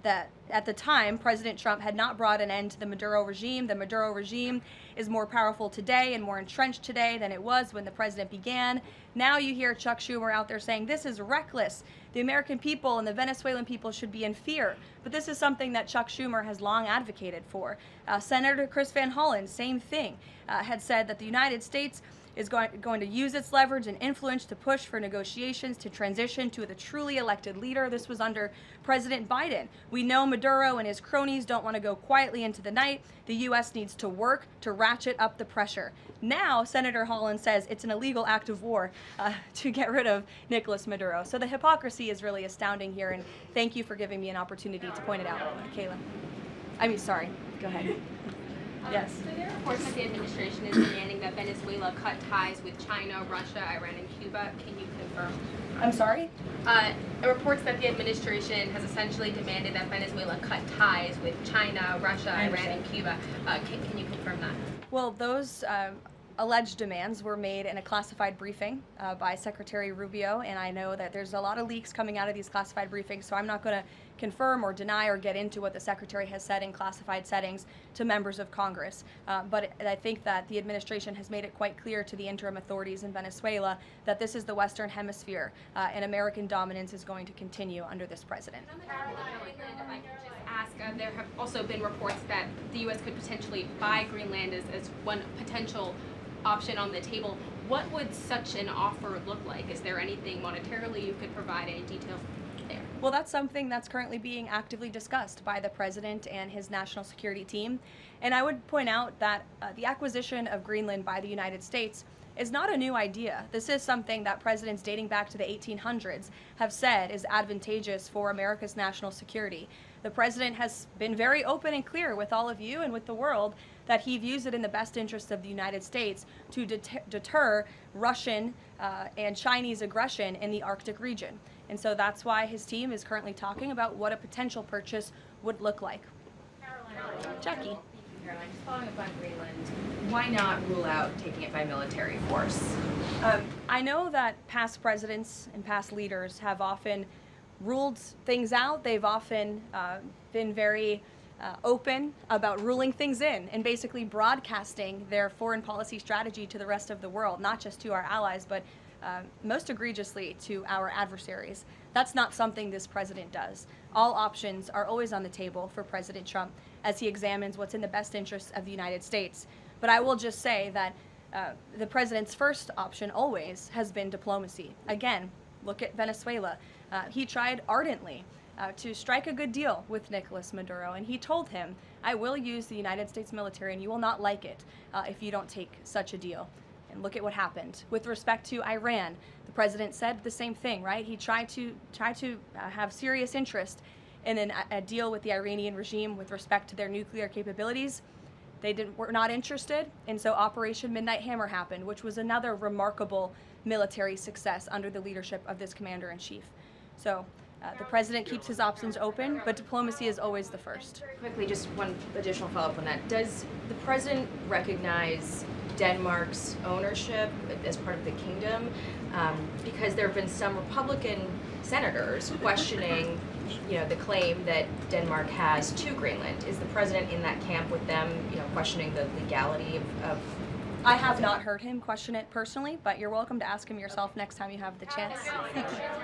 that at the time, President Trump had not brought an end to the Maduro regime. The Maduro regime is more powerful today and more entrenched today than it was when the president began. Now you hear Chuck Schumer out there saying this is reckless. The American people and the Venezuelan people should be in fear. But this is something that Chuck Schumer has long advocated for. Senator Chris Van Hollen, same thing, had said that the United States is going to use its leverage and influence to push for negotiations to transition to the truly elected leader. This was under President Biden. We know Maduro and his cronies don't want to go quietly into the night. The U.S. needs to work to ratchet up the pressure. Now, Senator Holland says it's an illegal act of war to get rid of Nicolas Maduro. So the hypocrisy is really astounding here, and thank you for giving me an opportunity to point it out, Kayla. Sorry, go ahead. Yes. So there are reports that the administration is demanding that Venezuela cut ties with China, Russia, Iran, and Cuba. Can you confirm? I'm sorry? Reports that the administration has essentially demanded that Venezuela cut ties with China, Russia, Iran, and Cuba. Can you confirm that? Well, those alleged demands were made in a classified briefing by Secretary Rubio, and I know that there's a lot of leaks coming out of these classified briefings, so I'm not going to confirm or deny or get into what the Secretary has said in classified settings to members of Congress. But I think that the administration has made it quite clear to the interim authorities in Venezuela that this is the Western Hemisphere, and American dominance is going to continue under this president. If I could just ask, there have also been reports that the U.S. could potentially buy Greenland as one potential option on the table. What would such an offer look like? Is there anything monetarily you could provide, any details there? Well, that's something that's currently being actively discussed by the president and his national security team. And I would point out that the acquisition of Greenland by the United States is not a new idea. This is something that presidents dating back to the 1800s have said is advantageous for America's national security. The president has been very open and clear with all of you and with the world that he views it in the best interest of the United States to deter Russian and Chinese aggression in the Arctic region. And so that's why his team is currently talking about what a potential purchase would look like. Jackie. Karoline, just following up on Greenland, why not rule out taking it by military force? I know that past presidents and past leaders have often ruled things out. They've often been very open about ruling things in and basically broadcasting their foreign policy strategy to the rest of the world, not just to our allies, but most egregiously to our adversaries. That's not something this president does. All options are always on the table for President Trump as he examines what's in the best interests of the United States. But I will just say that the president's first option always has been diplomacy. Again, look at Venezuela. He tried ardently to strike a good deal with Nicolas Maduro, and he told him, I will use the United States military and you will not like it if you don't take such a deal. And look at what happened. With respect to Iran, the president said the same thing, right? He tried to have serious interest in a deal with the Iranian regime with respect to their nuclear capabilities. They were not interested, and so Operation Midnight Hammer happened, which was another remarkable military success under the leadership of this commander-in-chief. So the president keeps his options open, but diplomacy is always the first. Quickly, just one additional follow-up on that. Does the president recognize Denmark's ownership as part of the kingdom? Because there have been some Republican senators questioning, the claim that Denmark has to Greenland. Is the president in that camp with them, questioning the legality of I have not heard him question it personally, but you're welcome to ask him yourself next time you have the chance.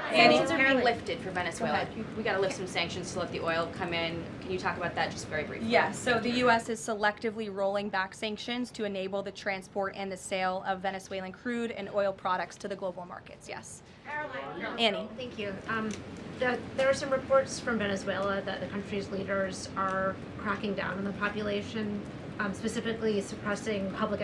Sanctions are being lifted for Venezuela. We got to lift some sanctions to let the oil come in. Can you talk about that just very briefly? Yes, so the U.S. is selectively rolling back sanctions to enable the transport and the sale of Venezuelan crude and oil products to the global markets, yes. Annie. Thank you. There are some reports from Venezuela that the country's leaders are cracking down on the population, specifically suppressing public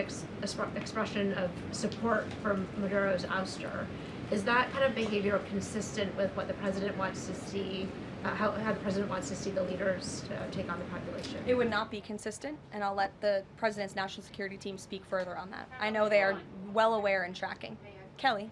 expression of support for Maduro's ouster. Is that kind of behavior consistent with what the president wants to see, how the president wants to see the leaders take on the population? It would not be consistent, and I'll let the president's national security team speak further on that. I know they are well aware and tracking. Kelly.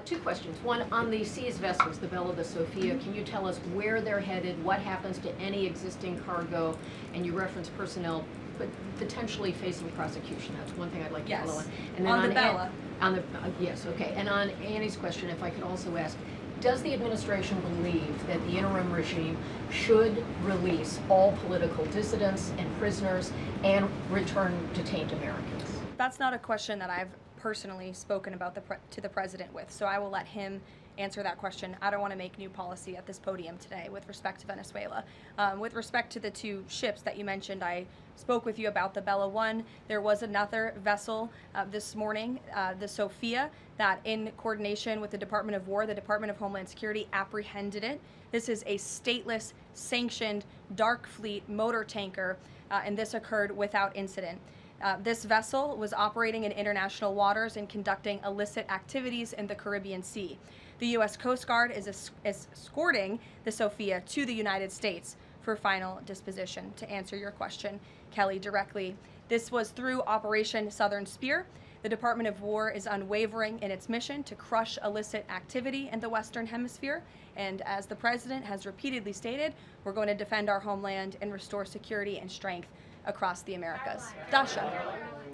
Two questions. One, on the seized vessels, the Bella, the Sophia, can you tell us where they're headed, what happens to any existing cargo, and you reference personnel but potentially facing prosecution? That's one thing I'd like to follow on. And then on the Bella. Yes, okay. And on Annie's question, if I could also ask, does the administration believe that the interim regime should release all political dissidents and prisoners and return detained Americans? That's not a question that I've personally spoken about to the president with, so I will let him answer that question. I don't want to make new policy at this podium today with respect to Venezuela. With respect to the two ships that you mentioned, I spoke with you about the Bella 1. There was another vessel this morning, the Sophia, that in coordination with the Department of War, the Department of Homeland Security apprehended it. This is a stateless, sanctioned, dark fleet motor tanker, and this occurred without incident. This vessel was operating in international waters and conducting illicit activities in the Caribbean Sea. The U.S. Coast Guard is escorting the Sophia to the United States for final disposition. To answer your question, Kelly, directly, this was through Operation Southern Spear. The Department of War is unwavering in its mission to crush illicit activity in the Western Hemisphere. And as the President has repeatedly stated, we're going to defend our homeland and restore security and strength across the Americas. Dasha,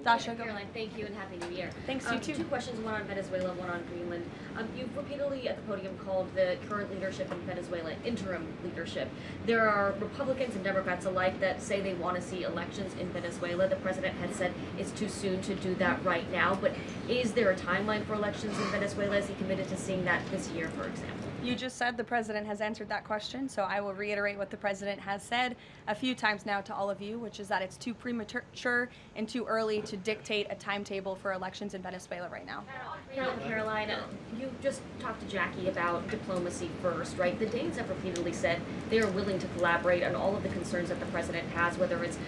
go. Caroline, thank you and Happy New Year. Thanks, you too. Two questions, one on Venezuela, one on Greenland. You've repeatedly at the podium called the current leadership in Venezuela interim leadership. There are Republicans and Democrats alike that say they want to see elections in Venezuela. The president had said it's too soon to do that right now, but is there a timeline for elections in Venezuela? Is he committed to seeing that this year, for example? You just said the president has answered that question, so I will reiterate what the president has said a few times now to all of you, which is that it's too premature and too early to dictate a timetable for elections in Venezuela right now. Caroline, you just talked to Jackie about diplomacy first, right? The Danes have repeatedly said they are willing to collaborate on all of the concerns that the president has, whether it's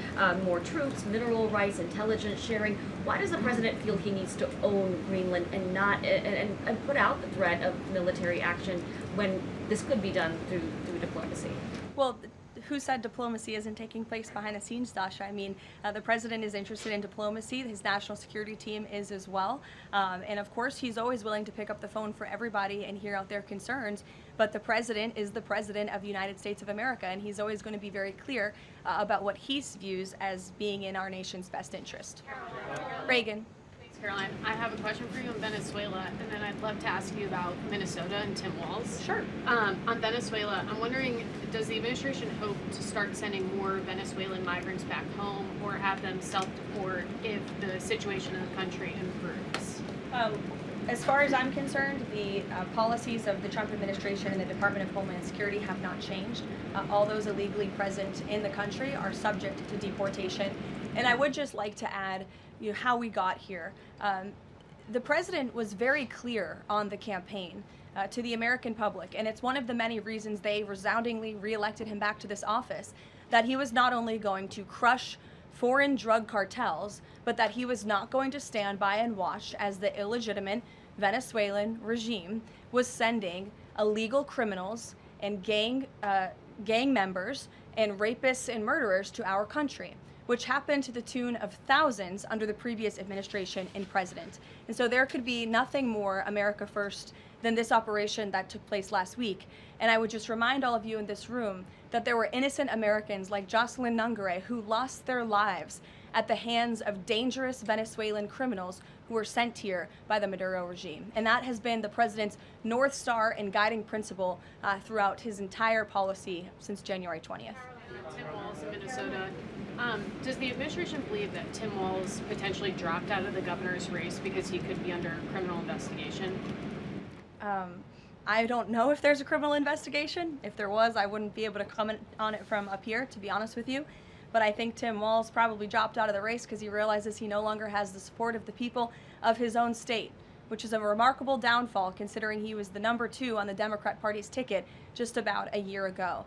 more troops, mineral rights, intelligence sharing. Why does the president feel he needs to own Greenland and not and put out the threat of military action when this could be done through diplomacy? Well, who said diplomacy isn't taking place behind the scenes, Dasha? I mean, the president is interested in diplomacy. His national security team is as well. And of course, he's always willing to pick up the phone for everybody and hear out their concerns. But the president is the president of the United States of America, and he's always going to be very clear about what he views as being in our nation's best interest. Reagan. Caroline, I have a question for you on Venezuela, and then I'd love to ask you about Minnesota and Tim Walz. Sure. On Venezuela, I'm wondering, does the administration hope to start sending more Venezuelan migrants back home or have them self-deport if the situation in the country improves? As far as I'm concerned, the policies of the Trump administration and the Department of Homeland Security have not changed. All those illegally present in the country are subject to deportation. And I would just like to add, how we got here. The president was very clear on the campaign to the American public, and it's one of the many reasons they resoundingly reelected him back to this office, that he was not only going to crush foreign drug cartels, but that he was not going to stand by and watch as the illegitimate Venezuelan regime was sending illegal criminals and gang members and rapists and murderers to our country, which happened to the tune of thousands under the previous administration and president. And so there could be nothing more America first than this operation that took place last week. And I would just remind all of you in this room that there were innocent Americans like Jocelyn Nungare who lost their lives at the hands of dangerous Venezuelan criminals who were sent here by the Maduro regime. And that has been the president's North Star and guiding principle throughout his entire policy since January 20th. Tim Walz in Minnesota. Does the administration believe that Tim Walz potentially dropped out of the governor's race because he could be under criminal investigation? I don't know if there's a criminal investigation. If there was, I wouldn't be able to comment on it from up here, to be honest with you. But I think Tim Walz probably dropped out of the race because he realizes he no longer has the support of the people of his own state, which is a remarkable downfall considering he was the number 2 on the Democrat Party's ticket just about a year ago.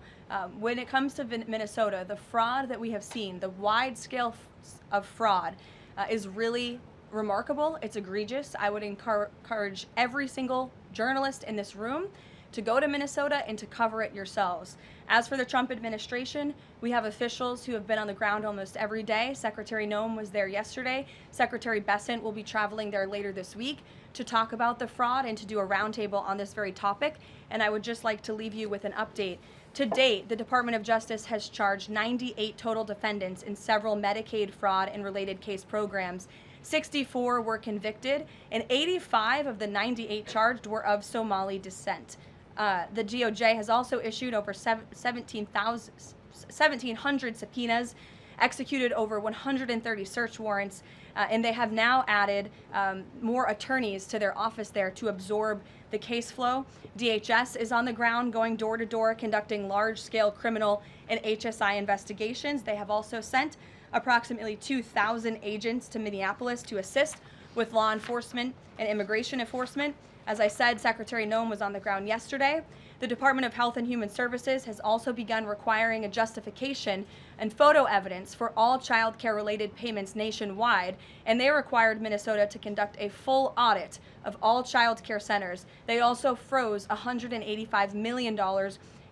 When it comes to Minnesota, the fraud that we have seen, the wide scale of fraud is really remarkable. It's egregious. I would encourage every single journalist in this room to go to Minnesota and to cover it yourselves. As for the Trump administration, we have officials who have been on the ground almost every day. Secretary Noem was there yesterday. Secretary Bessent will be traveling there later this week to talk about the fraud and to do a roundtable on this very topic. And I would just like to leave you with an update. To date, the Department of Justice has charged 98 total defendants in several Medicaid fraud and related case programs. 64 were convicted, and 85 of the 98 charged were of Somali descent. The DOJ has also issued over 1,700 subpoenas, executed over 130 search warrants, and they have now added more attorneys to their office there to absorb the case flow. DHS is on the ground going door to door conducting large-scale criminal and HSI investigations. They have also sent approximately 2,000 agents to Minneapolis to assist with law enforcement and immigration enforcement. As I said, Secretary Noem was on the ground yesterday. The Department of Health and Human Services has also begun requiring a justification and photo evidence for all child care related payments nationwide, and they required Minnesota to conduct a full audit of all child care centers. They also froze $185 million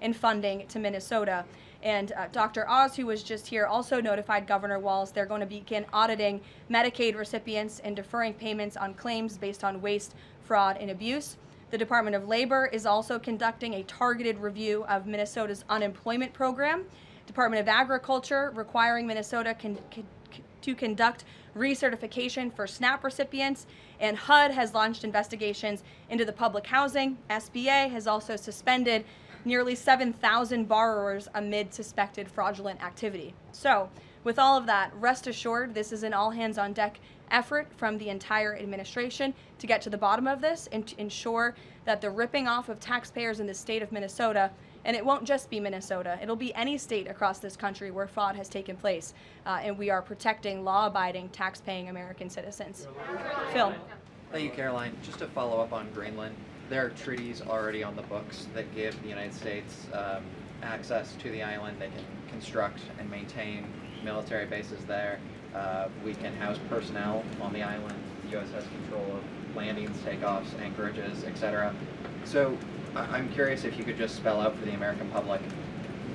in funding to Minnesota. And Dr. Oz, who was just here, also notified Governor Walz they're going to begin auditing Medicaid recipients and deferring payments on claims based on waste, fraud, and abuse. The Department of Labor is also conducting a targeted review of Minnesota's unemployment program. Department of Agriculture requiring Minnesota to conduct recertification for SNAP recipients, and HUD has launched investigations into the public housing. SBA has also suspended nearly 7,000 borrowers amid suspected fraudulent activity. So, with all of that, rest assured this is an all-hands-on-deck effort from the entire administration to get to the bottom of this and to ensure that the ripping off of taxpayers in the state of Minnesota, and it won't just be Minnesota, it'll be any state across this country where fraud has taken place, and we are protecting law-abiding, tax-paying American citizens. Phil. Thank you, Caroline. Just to follow up on Greenland, there are treaties already on the books that give the United States access to the island. They can construct and maintain military bases there. We can house personnel on the island. The U.S. has control of landings, takeoffs, anchorages, etc. So I'm curious if you could just spell out for the American public,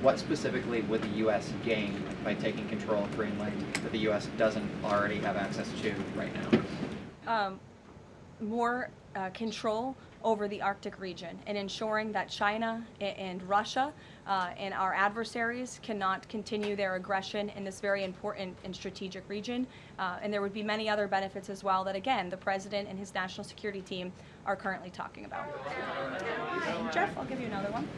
what specifically would the U.S. gain by taking control of Greenland that the U.S. doesn't already have access to right now? More control over the Arctic region and ensuring that China and Russia and our adversaries cannot continue their aggression in this very important and strategic region. And there would be many other benefits as well that, again, the President and his national security team are currently talking about. Jeff, I'll give you another one.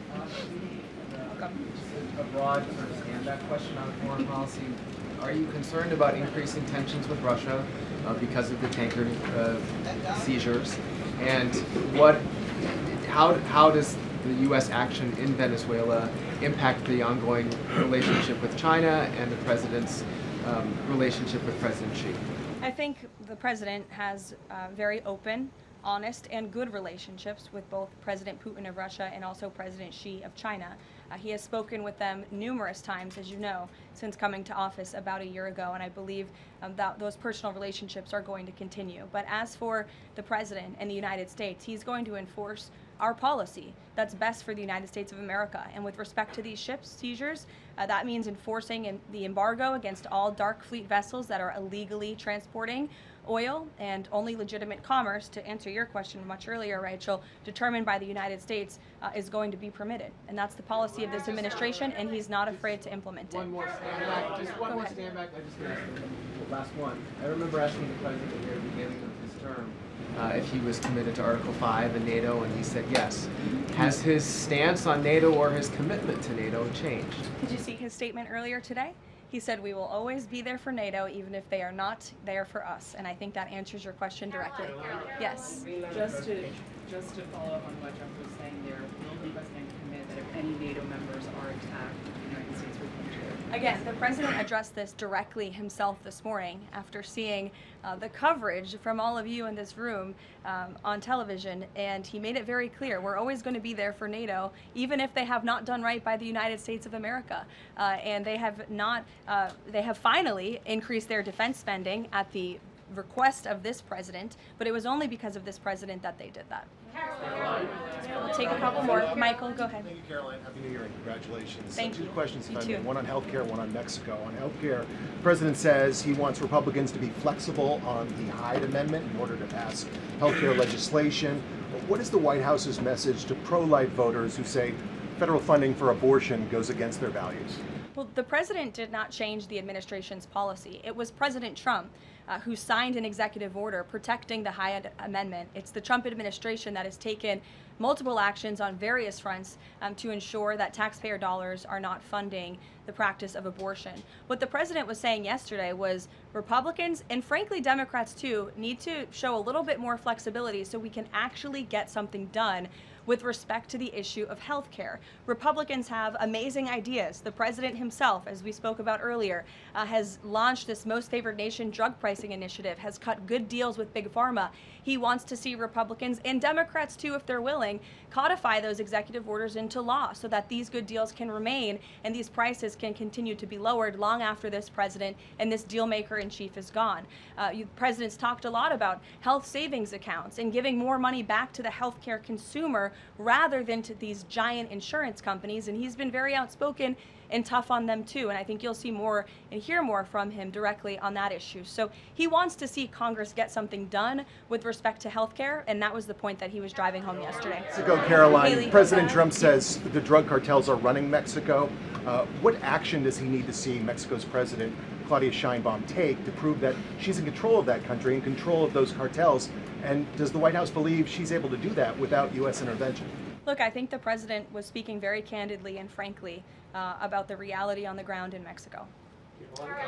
Welcome. A broad sort of stand-up question on foreign policy. Are you concerned about increasing tensions with Russia because of the tanker seizures? And how does the U.S. action in Venezuela impact the ongoing relationship with China and the President's relationship with President Xi? I think the President has very open, honest, and good relationships with both President Putin of Russia and also President Xi of China. He has spoken with them numerous times, as you know, since coming to office about a year ago, and I believe that those personal relationships are going to continue. But as for the President and the United States, he's going to enforce our policy that's best for the United States of America. And with respect to these ship seizures, that means enforcing the embargo against all dark fleet vessels that are illegally transporting oil and only legitimate commerce, to answer your question much earlier, Rachel, determined by the United States, is going to be permitted. And that's the policy of this administration, and he's not afraid to implement it. One more stand back. Just one more stand back. I just want to ask last one. I remember asking the president here at the beginning of his term if he was committed to Article 5 and NATO, and he said yes. Has his stance on NATO or his commitment to NATO changed? Did you see his statement earlier today? He said we will always be there for NATO even if they are not there for us. And I think that answers your question directly. Yes. Just to follow up on what Jeff was saying there, will the president commit that if any NATO members are attacked, the United States will come to it? Again, the president addressed this directly himself this morning after seeing the coverage from all of you in this room on television, and he made it very clear we're always going to be there for NATO, even if they have not done right by the United States of America. And they have not, they have finally increased their defense spending at the request of this president, but it was only because of this president that they did that. We'll take a couple more. Michael, go ahead. Thank you, Caroline. Happy New Year and congratulations. Thank you. Two questions, if I You may. too. One on healthcare, one on Mexico. On healthcare, the president says he wants Republicans to be flexible on the Hyde Amendment in order to pass healthcare legislation. What is the White House's message to pro-life voters who say federal funding for abortion goes against their values? Well, the president did not change the administration's policy. It was President Trump who signed an executive order protecting the Hyde Amendment. It's the Trump administration that has taken multiple actions on various fronts to ensure that taxpayer dollars are not funding the practice of abortion. What the president was saying yesterday was Republicans, and frankly Democrats too, need to show a little bit more flexibility so we can actually get something done with respect to the issue of health care. Republicans have amazing ideas. The president himself, as we spoke about earlier, has launched this Most Favored Nation drug pricing initiative, has cut good deals with Big Pharma. He wants to see Republicans and Democrats too, if they're willing, codify those executive orders into law so that these good deals can remain and these prices can continue to be lowered long after this president and this deal maker in chief is gone. Presidents talked a lot about health savings accounts and giving more money back to the healthcare consumer rather than to these giant insurance companies, and he's been very outspoken and tough on them too, and I think you'll see more and hear more from him directly on that issue. So he wants to see Congress get something done with respect to health care, and that was the point that he was driving home yesterday. Mexico, Caroline, Haley, President Trump says the drug cartels are running Mexico. What action does he need to see Mexico's president, Claudia Sheinbaum, take to prove that she's in control of that country, in control of those cartels? And does the White House believe she's able to do that without U.S. intervention? Look, I think the president was speaking very candidly and frankly about the reality on the ground in Mexico.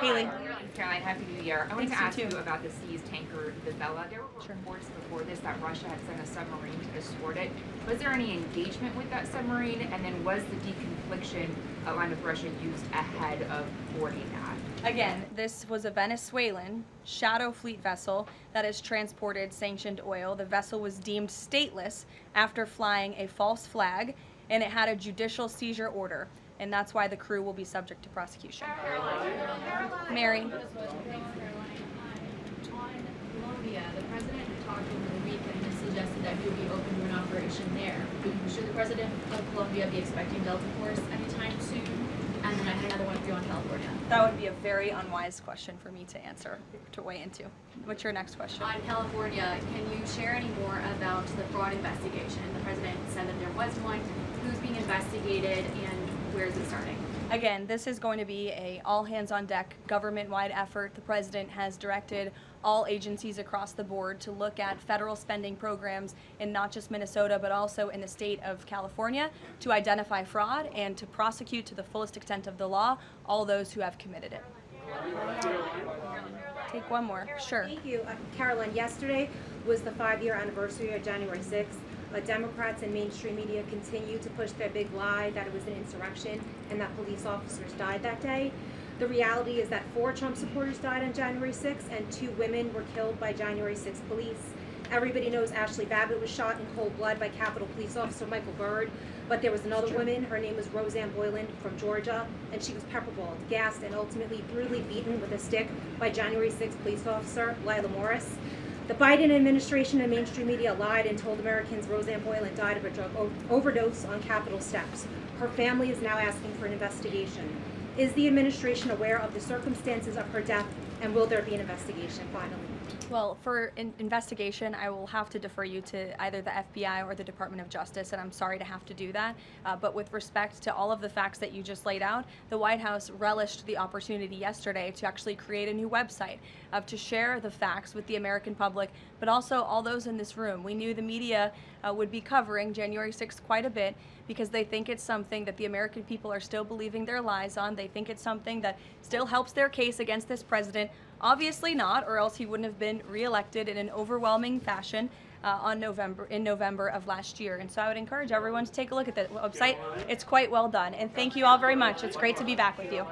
Haley. Caroline, Happy New Year. I wanted to Thanks, ask you you too. about the seized tanker, the Vela. There were reports before this that Russia had sent a submarine to escort it. Was there any engagement with that submarine? And then was the deconfliction line with Russia used ahead of boarding that? Again, this was a Venezuelan shadow fleet vessel that has transported sanctioned oil. The vessel was deemed stateless after flying a false flag, and it had a judicial seizure order, and that's why the crew will be subject to prosecution. Mary. On Colombia, the president talked over the weekend and suggested that he would be open to an operation there. Should the president of Colombia be expecting Delta Force anytime soon? And then I had another one for you on California. That would be a very unwise question for me to answer, to weigh into. What's your next question? On California, can you share any more about the fraud investigation? The president said that there was one. Who's being investigated and where is it starting? Again, this is going to be a all-hands-on-deck government-wide effort. The president has directed all agencies across the board to look at federal spending programs in not just Minnesota, but also in the state of California to identify fraud and to prosecute to the fullest extent of the law all those who have committed it. Take one more. Sure. Thank you. Caroline, yesterday was the 5-year anniversary of January 6th. Democrats and mainstream media continue to push their big lie that it was an insurrection and that police officers died that day. The reality is that 4 Trump supporters died on January 6th and 2 women were killed by January 6th police. Everybody knows Ashley Babbitt was shot in cold blood by Capitol Police Officer Michael Byrd, but there was another woman, her name was Roseanne Boylan from Georgia, and she was pepperballed, gassed, and ultimately brutally beaten with a stick by January 6th police officer Lila Morris. The Biden administration and mainstream media lied and told Americans Roseanne Boylan died of a drug overdose on Capitol steps. Her family is now asking for an investigation. Is the administration aware of the circumstances of her death, and will there be an investigation finally? Well, for investigation, I will have to defer you to either the FBI or the Department of Justice, and I'm sorry to have to do that. But with respect to all of the facts that you just laid out, the White House relished the opportunity yesterday to actually create a new website to share the facts with the American public, but also all those in this room. We knew the media would be covering January 6th quite a bit because they think it's something that the American people are still believing their lies on. They think it's something that still helps their case against this president. Obviously not, or else he wouldn't have been reelected in an overwhelming fashion in November of last year. And so I would encourage everyone to take a look at the website. It's quite well done. And thank you all very much. It's great to be back with you.